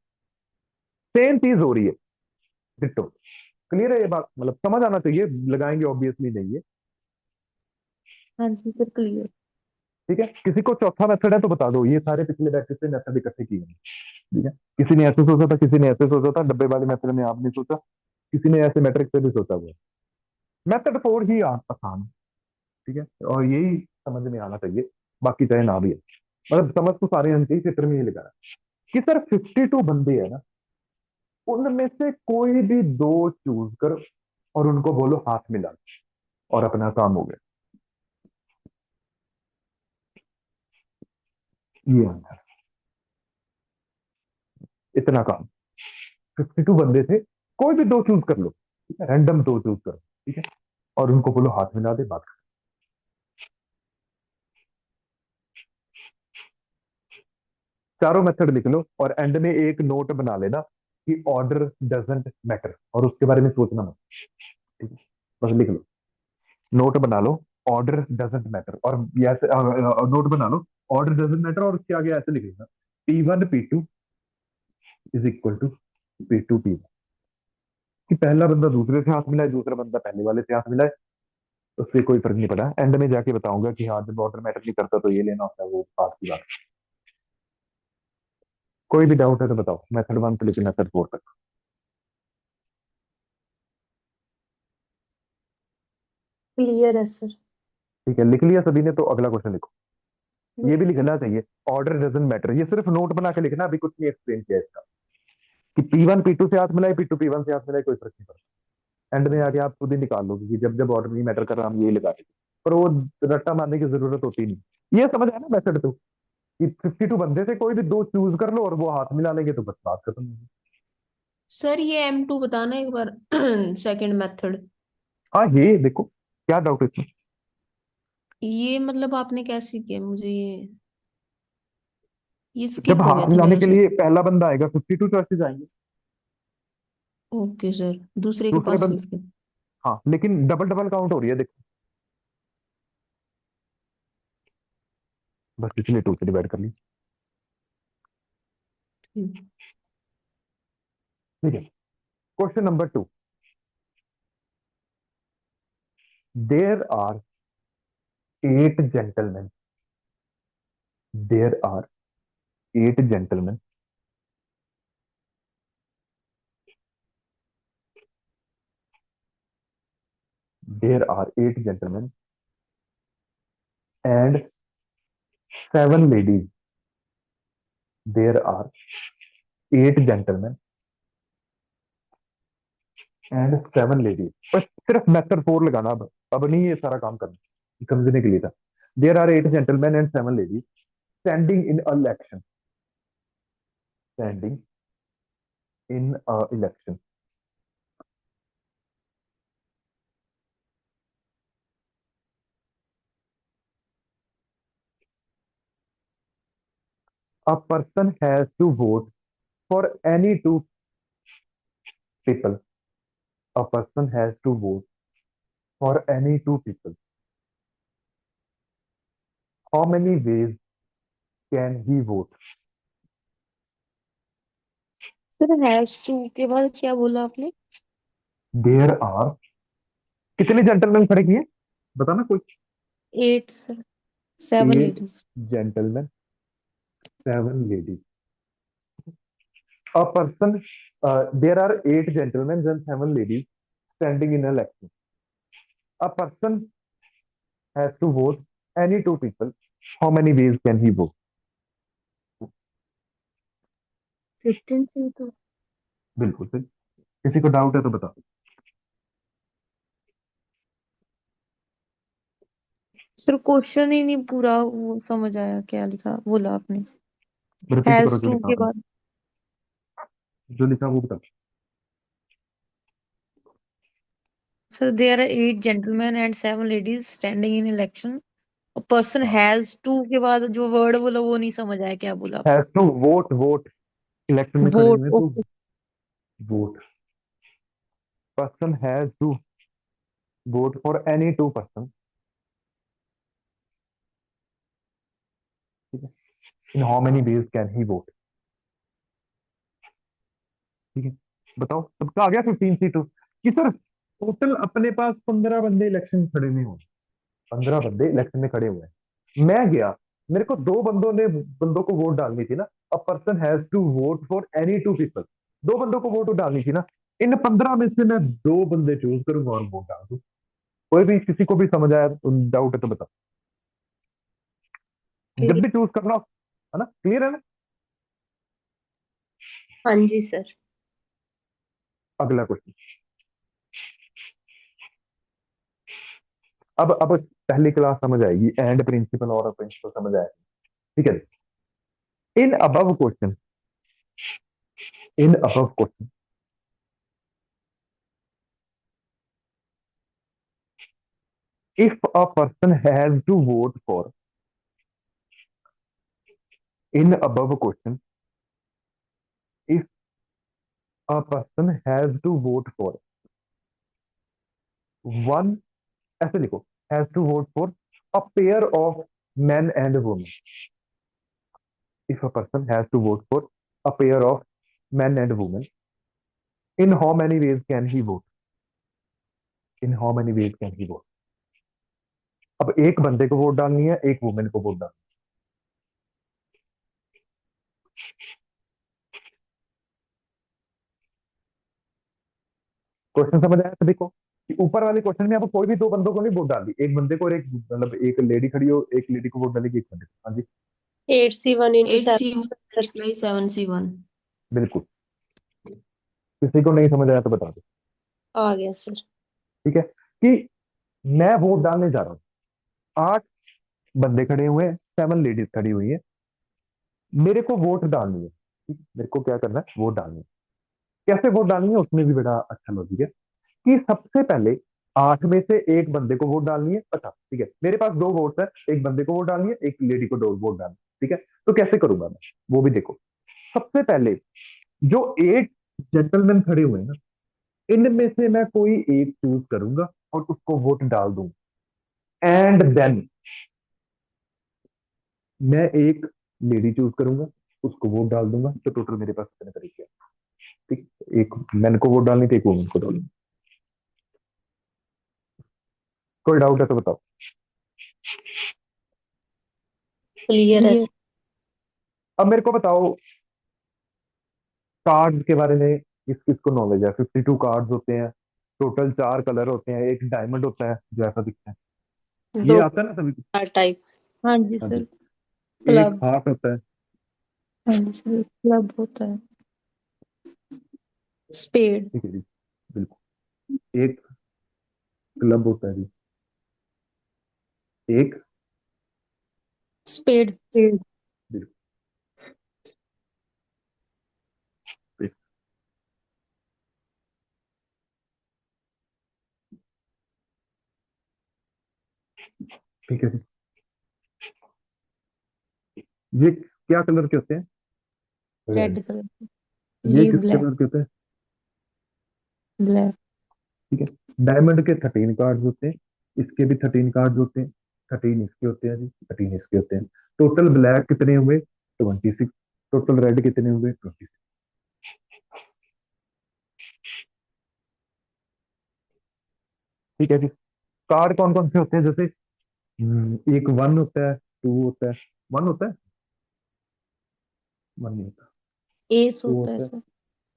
सेम चीज हो रही है, डिट्टो। क्लियर है ये बात? मतलब समझ आना चाहिए, लगाएंगे ऑब्वियसली नहीं है। हाँ जी सर, क्लियर। ठीक है, किसी को चौथा मेथड है तो बता दो। ये सारे पिछले बैचेस से मेथड इकट्ठे किए हैं। ठीक है, किसी ने ऐसे सोचा था, किसी ने ऐसे सोचा था, डब्बे वाले मेथड में आपने सोचा, किसी ने ऐसे मैट्रिक्स से भी सोचा हुआ है। मेथड 4 ही आसान है। ठीक है, और यही समझ में आना चाहिए, बाकी चाहे ना भी है। मतलब समझ तो सारे हम चाहिए, चित्र में ये लिखा है कि सर 52 बंदे है ना, उनमें से कोई भी दो चूज कर और उनको बोलो हाथ मिला, और अपना काम हो गया। ये आंसर, इतना काम। 52 बंदे थे, कोई भी दो चूज कर लो, ठीक है, रैंडम दो चूज करो, ठीक है, और उनको बोलो हाथ मिला दे, बात कर। चारों मेथड लिख लो और एंड में एक नोट बना लेना कि ऑर्डर डजंट मैटर, और उसके बारे में सोचना मत। ठीक है, बस लिख लो, नोट बना लो, ऑर्डर डजंट मैटर, और ऐसे नोट बना लो, ऑर्डर डजंट मैटर, और उसके आगे ऐसे लिख लेना, P1 P2 is equal to P2 P1, कि पहला बंदा दूसरे से हाथ मिलाए, दूसरा बंदा पहले वाले से हाथ मिलाए, उससे कोई फर्क नहीं पड़ा। एंड में जाके बताऊंगा कि हाँ, जब ऑर्डर मैटर नहीं करता तो ये लेना होता है, वो बात की बात। कोई भी डाउट है तो बताओ, मेथड 1 से लेकर मेथड 4 तक। क्लियर है सर। ठीक है, लिख लिया सभी ने? तो अगला क्वेश्चन लिखो। ये भी बिल्कुल। लिखना चाहिए, ऑर्डर डजंट मैटर, ये सिर्फ नोट बना के लिखना, अभी कुछ नहीं एक्सप्लेन किया इसका, कि P1 P2 से हाथ मिलाए, P2 P1 से हाथ मिलाए, कोई फर्क नहीं पड़ता। एंड में आके आप खुद ही निकाल लोगे कि जब जब ऑर्डर नहीं मैटर कर रहा, हम यही लगा देंगे। पर वो रट्टा मारने की जरूरत होती नहीं। ये समझ है ना मेथड 2, कि 52 बंदे से कोई भी दो चूज कर लो और वो हाथ मिला लेंगे, तो बस बात खत्म होगी। सर ये M2 बताना एक बार सेकंड मेथड। हाँ, ये देखो, क्या डाउट है इसमें? ये मतलब आपने कैसे किया, मुझे ये जब स्किप हो गया हाथ था मिलाने मेरे के से। लिए पहला बंदा आएगा, 52 चॉइसेस आएंगे। ओके सर, दूसरे के दूसरे पास बंद 50। हाँ, लेकिन डबल डबल काउंट हो रही है, देखो। बस इसलिए 2 से डिवाइड कर ली। ठीक है, question number 2। There are 8 gentleman, there are 8 gentleman, there are 8 gentleman and 7 ladies, there are 8 gentleman and 7 ladies. बस सिर्फ मेथड 4 लगाना, अब नहीं ये सारा काम करना, ये समझने के लिए था। There are 8 gentleman and 7 ladies standing in a election, standing in a election. A person has to vote for any two people. A person has to vote for any two people. How many ways can he vote? Sir has to के बाद क्या बोला आपने? There are कितने gentleman खड़े किए, बताना कोई? 8 sir, 7 8 ladies. Gentleman, 7 ladies. A person, there are 8 gentlemen and 7 ladies standing in an election. A person has to vote any two people. How many ways can he vote? 15 से तो बिल्कुल सही। किसी को डाउट है तो बताओ। सर क्वेश्चन ही नहीं पूरा वो समझ आया, क्या लिखा बोला आपने? रिपीट करो हैज जो टू लिखा के आपने, बाद जो लिखा वो बताओ। Sir there are 8 gentleman and 7 ladies standing in election. Person has to के बाद जो वर्ड बोला वो नहीं समझ आया, क्या बोला आपने? Has to vote, vote election में खड़े वोट, हुए हैं तो okay. Vote, person has to vote for any two person, ठीक है, in how many ways can he vote, ठीक है। बताओ सबका आ गया 15C2 कि सर टोटल अपने पास 15 बंदे इलेक्शन खड़े नहीं हुए, 15 बंदे इलेक्शन में खड़े हुए हैं, मैं गया, मेरे को बंदों को वोट डालनी थी ना, a person has to vote for any two people, दो बंदों को वोट डालनी थी ना, इन 15 में से मैं दो बंदे चूज करूंगा और वोट डाल दूं। कोई भी किसी को भी समझ आया डाउट है तो बताओ, जब भी चूज करना हो, है ना, क्लियर है ना। हाँ जी सर। अगला क्वेश्चन, अब पहली क्लास समझ आएगी, एंड प्रिंसिपल और प्रिंसिपल समझ आएगी, ठीक है। In above question, in above question, if a person has to vote for, in above question, if a person has to vote for one, ऐसे लिखो, has to vote for a pair of men and women, if a person has to vote for a pair of men and women, in how many ways can he vote, in how many ways can he vote। अब एक बंदे को vote डालनी है, एक women को vote डालनी है। क्वेश्चन समझ आया सभी को कि ऊपर वाले क्वेश्चन में आप कोई भी दो बंदों को नहीं वोट डाल दी, एक बंदे को और एक, मतलब एक लेडी खड़ी हो, एक लेडी को वोट डालेगी, एक बंदे को। हाँ जी 8C1 into 8C1 7 + 7C1। बिल्कुल, किसी को नहीं समझ आया तो बता दो, आ गया सर। ठीक है। कि मैं वोट डालने जा रहा हूँ, 8 बंदे खड़े हुए हैं, 7 लेडीज खड़ी हुई है, मेरे को वोट डालनी है, ठीक है? मेरे को क्या करना है, वोट डालनी है। कैसे वोट डालनी है उसमें भी बड़ा अच्छा लॉजिक है कि सबसे पहले 8 में से एक बंदे को वोट डालनी है, अच्छा ठीक है, मेरे पास दो वोट है, एक बंदे को वोट डालनी है, एक लेडी को वोट डालनी है, ठीक है। तो कैसे करूंगा मैं, वो भी देखो। सबसे पहले जो 8 जेंटलमैन खड़े हुए हैं ना, इनमें से मैं कोई एक चूज करूंगा और उसको वोट डाल दूंगा, एंड देन मैं एक लेडी चूज करूंगा, उसको वोट डाल दूंगा। तो टोटल मेरे पास कितने तरीके हैं, ठीक, एक मैन को वोट डालनी थी, एक वुमेन को डालनी। कोई डाउट है तो बताओ। क्लियर है क्लियर। सर। अब मेरे को बताओ कार्ड्स के बारे में, किस किस को नॉलेज है। 52 कार्ड्स होते हैं, टोटल 4 कलर होते हैं, एक डायमंड होता है जो ऐसा दिखता है, ये दो आता है ना सभी को। टाइप। हाँ जी हाँ सर। जी, एक क्लब। हार्ट होता है, हाँ जी सर, क्लब होता है। स्पेड। ठीक है जी, बिल्कुल, एक क्लब होता है जी, एक, स्पेड। बिल्कुल, बिल्कुल, ठीक है जी। ये क्या कलर के होते हैं, रेड। Red colour. ये ये किस ब्लैक। कलर के होते हैं, ब्लैक। ठीक है। डायमंड के 13 कार्ड्स होते हैं, इसके भी 13 कार्ड्स होते हैं, 13 इसके होते हैं जी, 13 इसके होते हैं। टोटल ब्लैक कितने हुए, 26। टोटल रेड कितने हुए, 26, ठीक है जी। कार्ड कौन कौन से होते हैं, जैसे एक 1 होता है, 2 होता है, 1 होता है, 1 नहीं होता, एस 2 होता है होता है, सर।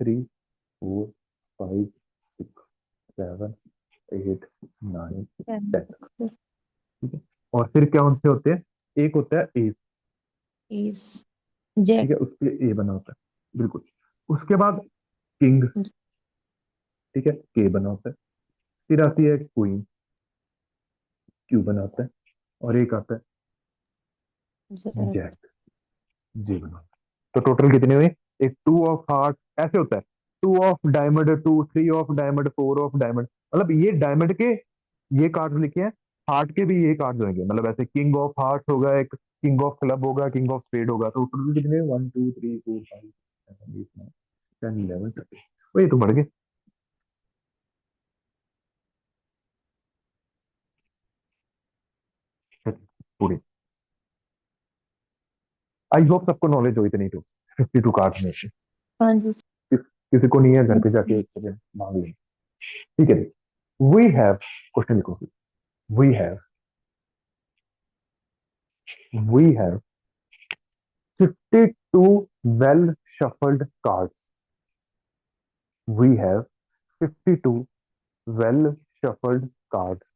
3, 4, 5, 6, 7, 8, 9, 10, ठीक है। और फिर कौन से होते हैं, एक होता है एस, एस। ठीक जैक। है, उस पे ए बना होता है, बिल्कुल। उसके बाद किंग, ठीक है, के बना होता है। फिर आती है क्वीन, क्यू बना होता है। और एक आता है जैक। जैक, जे बना होता है। तो टोटल कितने हुए, एक 2 ऑफ हार्ट ऐसे होता है, 2 of diamond, 2, 3 of diamond, 4 of diamond, मतलब ये डायमंड के ये कार्ड लिखे हैं हार्ट के भी ये कार्ड होंगे, मतलब ऐसे किंग ऑफ हार्ट होगा, एक किंग ऑफ क्लब होगा, किंग ऑफ स्पेड होगा, तो टोटल कितने, 1 2 3 4 5 6 7 8 9 10 11 13, वो ये तो बढ़ गए। पूरे, आई होप सबको नॉलेज हो इतनी, तो 52 कार्ड में से हाँ जी। किसी को नहीं है, घर पे जाके एक सेकंड मांग लें। ठीक है, वी हैव, क्वेश्चन लिखो, we have we have 52 well shuffled cards. We have 52 well shuffled cards.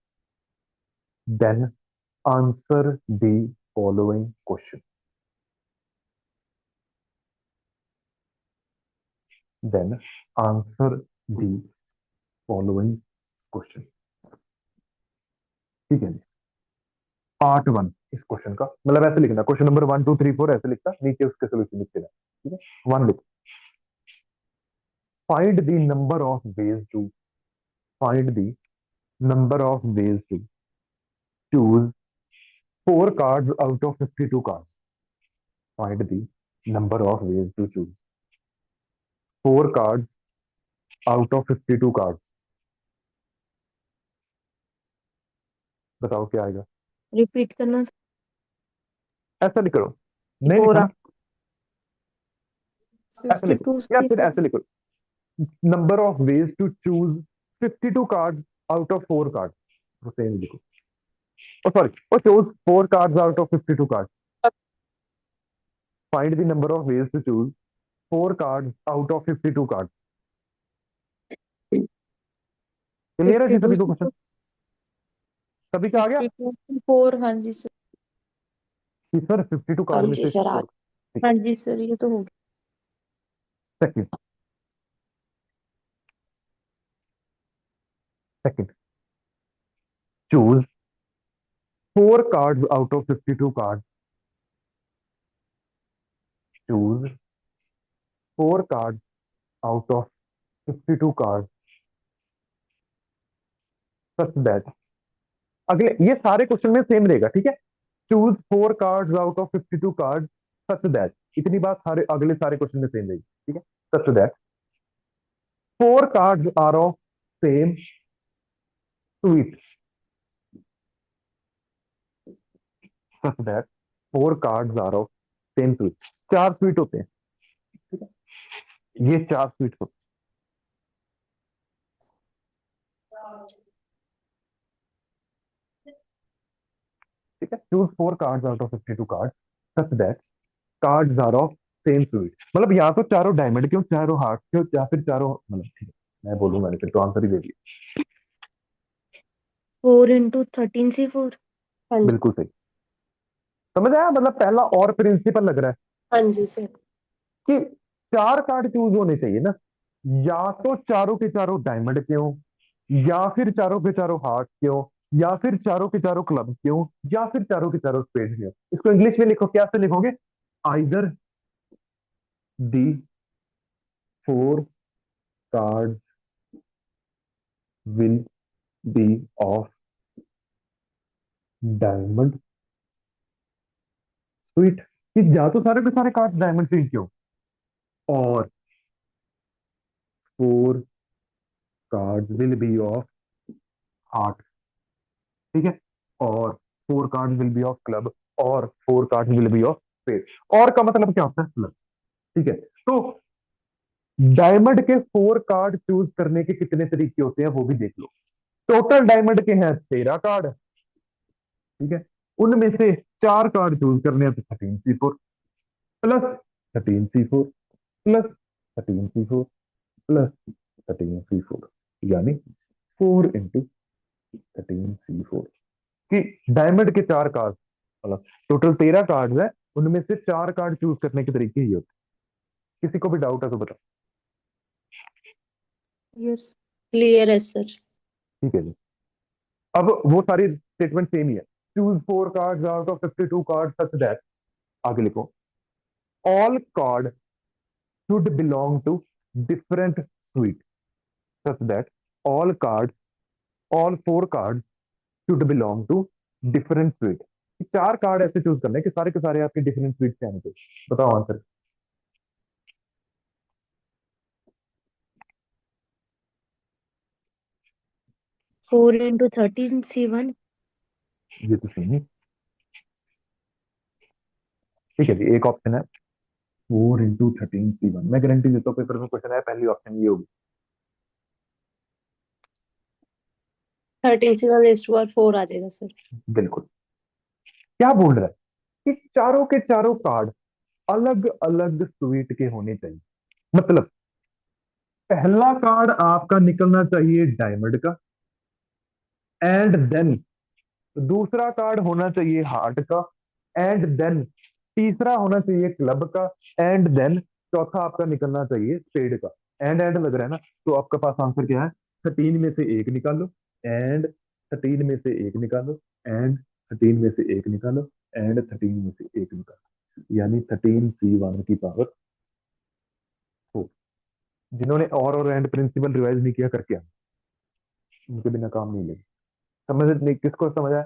Then answer the following question. Then answer the following question. ठीक है, पार्ट 1 इस क्वेश्चन का, मतलब ऐसे लिखना, क्वेश्चन नंबर 1 2 3 4 ऐसे लिखता, नीचे उसके सोल्यूशन लिख देना। ठीक है, 1 लिख, find the number of ways to find the number of ways to choose 4 cards out of 52 cards. Find the number of ways to choose 4 cards out of 52 cards. बताओ क्या आएगा? रिपीट करना। ऐसा लिख करो, नहीं 4 लिखना, ऐसे लिखो, 52 या फिर ऐसे लिखो, number of ways to choose 52 cards out of 4 cards. तो सेम लिखो, oh sorry, oh choose 4 cards out of 52 cards. Find the number of ways to choose 4 cards out of 52 cards. Clear है जी सभी को क्वेश्चन? सभी का आ गया 4। हाँ जी sir. कि सर 52 हाँ कार्ड में जी से सर, 4? हाँ जी सर, ये तो हो second, second, choose 4 cards out of 52 cards. Choose 4 cards out of 52 cards such that, अगले ये सारे क्वेश्चन में सेम रहेगा, ठीक है? Choose 4 cards out of 52 cards such that, इतनी बात सारे अगले सारे क्वेश्चन में सेम रहेगी, ठीक है? such that 4 cards are of same suite. such that 4 cards are of same suite. 4 suite होते हैं, ठीक है? ये 4 suite होते हैं, ठीक है? Choose 4 cards out of 52 cards such that cards are of same suite. मतलब या तो चारों डायमंड के हो, चारों हार्ट के हो, या फिर चारों, मतलब ठीक है मैं बोलूंगा नहीं, फिर तो आंसर ही दे दिया। 4 into 13C4। हाँ जी। बिल्कुल सही, समझ आया? मतलब पहला और प्रिंसिपल लग रहा है हाँ जी सर। कि 4 कार्ड चूज होने चाहिए ना, या तो चारों के चारों डायमंड के हो, या फिर चारों के चारों हार्ट के हो, या फिर चारों के चारों क्लब के हो, या फिर चारों के चारों स्पेड के हो। इसको इंग्लिश में लिखो, क्या से लिखोगे? Either the 4 cards will be of diamond sweet, कि या तो सारे के सारे कार्ड डायमंड स्वीट के हो, और 4 cards will be of heart, ठीक है? और 4 cards will be of club, और 4 cards will be of spade. और का मतलब क्या होता है? प्लस, ठीक है? तो डायमंड के 4 कार्ड चूज करने के कितने तरीके होते हैं वो भी देख लो। टोटल डायमंड के हैं 13 कार्ड, ठीक है? उनमें से 4 कार्ड चूज करने हैं, तो 13C4 plus 13C4 plus 13C4 plus 13C4, यानी 4 into 13C4, कि डायमंड के 4 कार्ड, मतलब टोटल 13 कार्ड है, उनमें से 4 कार्ड चूज करने के तरीके ही होते हैं। किसी को भी डाउट है तो बताओ। यस। क्लियर है सर। ठीक है जी, अब वो सारी स्टेटमेंट सेम ही है। Choose 4 card out of 52 card such that, आगे लिखो, all card should belong to different suit such that all card, all 4 card should belong to different suit. चार कार्ड ऐसे चूज करने हैं कि सारे के सारे आपके डिफरेंट स्वीट से आने चाहिए। बताओ आंसर। 4 into 13 C1। ये तो सही है। ठीक है जी, एक ऑप्शन है 4 into 13 C1। मैं गारंटी देता हूँ पेपर में क्वेश्चन है पहली ऑप्शन ये होगी। 13 से 1:4 आ जाएगा सर। बिल्कुल। क्या बोल रहा है कि चारों के चारों कार्ड अलग अलग स्वीट के होने चाहिए। मतलब पहला कार्ड आपका निकलना चाहिए डायमंड का, एंड देन दूसरा कार्ड होना चाहिए हार्ट का, एंड देन तीसरा होना चाहिए क्लब का, एंड देन चौथा आपका निकलना चाहिए स्पेड का। एंड लग रहा है ना, तो आपके पास आंसर क्या है? 13 में से एक निकालो, एंड 13 में से एक निकालो, एंड 13 में से एक निकालो, एंड 13 में से एक निकालो, यानी 13 C1 की पावर 4। जिन्होंने और एंड प्रिंसिपल रिवाइज नहीं किया करके आना, उनके बिना काम नहीं लेगा। समझ नहीं? किसको समझ आया?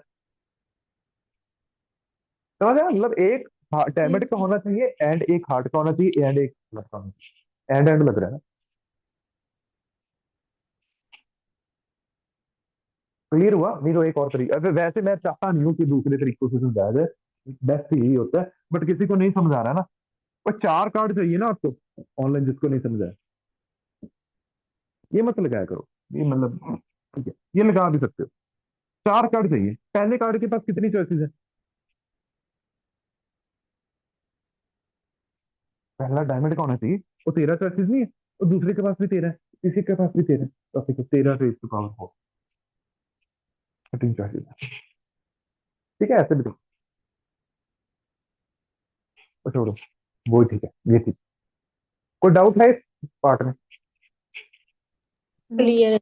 समझ आया? मतलब एक ये डायमंड का होना चाहिए, एंड एक हार्ट का होना चाहिए, एंड एक प्लस का होना चाहिए। एंड लग रहा है ना? क्लियर हुआ? नहीं तो एक और तरीका, वैसे मैं चाहता नहीं हूँ कि दूसरे तरीकों से समझाया जाए, बेस्ट यही होता है, बट किसी को नहीं समझ आ रहा ना, और चार कार्ड चाहिए ना आपको ऑनलाइन, जिसको नहीं समझ आया ये मत लगाया करो। ये मतलब ठीक है, ये लगा भी सकते हो। चार कार्ड चाहिए। पहले कार्ड के पास कितनी चॉइसेस है? पहला डायमंड का होना चाहिए, वो 13 चॉइसेस नहीं है, और दूसरे के पास भी 13 है, तीसरे के पास भी 13 है, तो ठीक है 13 से इसको पावर 4, 13 चॉइसेस है। ठीक है, ऐसे भी तो छोड़ो, वो ठीक है, ये ठीक। कोई डाउट है इस पार्ट में? नहीं क्लियर है।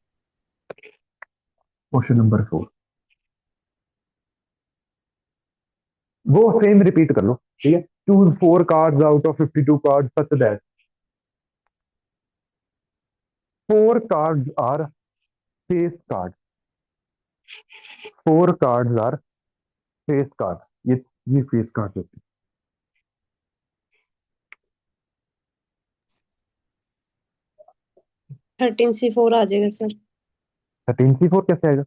क्वेश्चन नंबर 4, वो सेम रिपीट कर लो। ठीक है, choose 4 cards out of 52 card such that 4 cards are face card. 4 cards are face card. ये फेस कार्ड होते 13C4 आ जाएगा सर। हैं। 13C4 कैसे आएगा?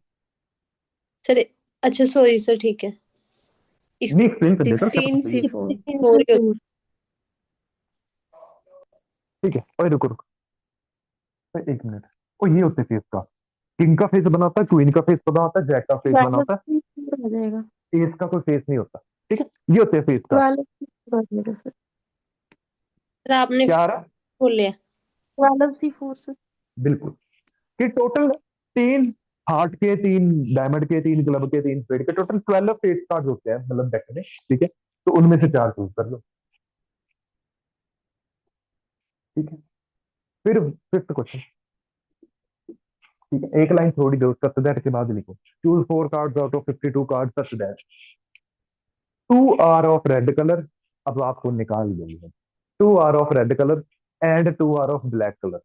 सर अच्छा सॉरी सर, ठीक है। नहीं, इसका एक्सप्लेन कर देता हूँ, क्या पता 16 चलिए। C4। 4 ही होता ठीक है, ओए रुको रुको, ओए, एक मिनट। ओ ये होते फेस का, किंग का फेस बना होता है, क्वीन का फेस बना होता है, जैक का फेस बना 12 होता है, आ जाएगा। एस का कोई फेस नहीं होता। ठीक है, ये होते हैं फेस का। 12 आ जाएगा सर। सर आपने क्या आ रहा है? बोल लिया। 12C4 sir. बिल्कुल। कि टोटल 3 हार्ट के, 3 डायमंड के, 3 क्लब के, 3 स्पेड के, टोटल 12 फेस कार्ड होते हैं मतलब डेक में। ठीक है, तो उनमें से 4 चूज कर लो। ठीक है, फिर फिफ्थ क्वेश्चन। ठीक है, एक लाइन छोड़ दो, सच दैट के बाद लिखो, choose 4 cards out of 52 card such that 2 are of red colour. अब आपको निकाल देंगे, 2 are of red colour and 2 are of black colour.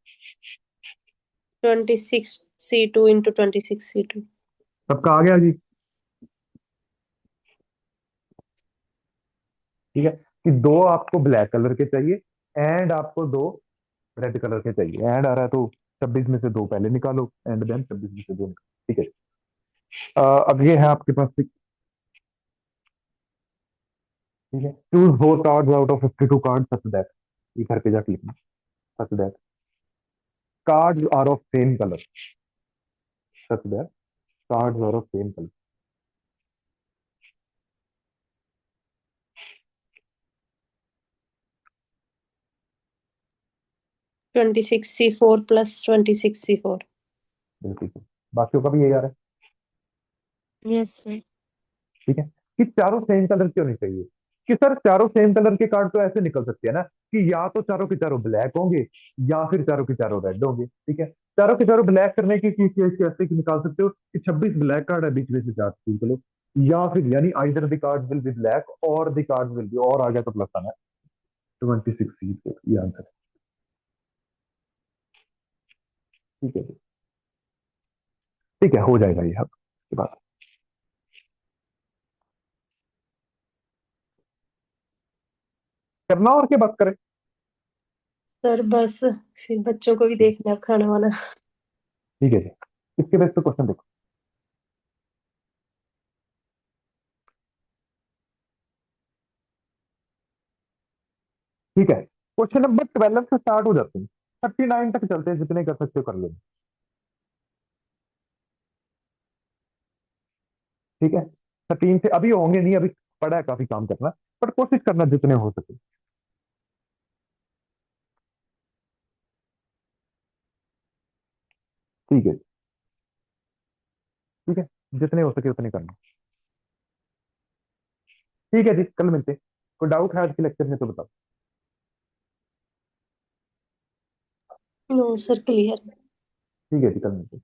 26C2 into 26C2। सबका आ गया जी? ठीक है, कि 2 आपको ब्लैक कलर के चाहिए, एंड आपको 2 रेड कलर के चाहिए। एंड आ रहा है तो 26 में से 2 पहले निकालो, एंड देन 26 में से 2 निकालो। ठीक है, अब ये है आपके पास। ठीक है, choose 4 cards out of 52 card such that, ये घर पे जाके लिखना, such that cards are of same colour, such that cards are of same colour. 26C4 plus 26C4। बिल्कुल सही। बाकियों का भी यही आ रहा है। Yes sir. ठीक है, कि चारों सेम कलर क्यों नहीं चाहिए? कि सर चारों सेम कलर के कार्ड तो ऐसे निकल सकते हैं ना, कि या तो चारों के चारों ब्लैक होंगे, या फिर चारों के चारों रेड होंगे। ठीक है, चारों के चारों ब्लैक करने की कैसे निकाल सकते हो कि 26 ब्लैक कार्ड है, बीच में से 4 चूज करो, या फिर यानी either the card will be black और द कार्ड विल बी, और आ गया तो प्लस आना है 26 ये आंसर है। ठीक है जी। ठीक है, हो जाएगा ये अब के बाद। करना और क्या बात करें? सर बस फिर बच्चों को भी देखना है खाना वाना। ठीक है जी, इसके बेस पे क्वेश्चन देखो। ठीक है, क्वेश्चन नंबर 12 से स्टार्ट हो जाते हैं, 39 तक चलते हैं, जितने कर सकते हो कर लेना। ठीक है, 13 से अभी होंगे नहीं, अभी पड़ा है काफी काम करना, पर कोशिश करना जितने हो सके। ठीक है, ठीक है, जितने हो सके उतने करना। ठीक है जी, कल मिलते हैं। कोई डाउट है आज के लेक्चर में तो बताओ। No sir, clear. ठीक है जी, कल मिलते हैं।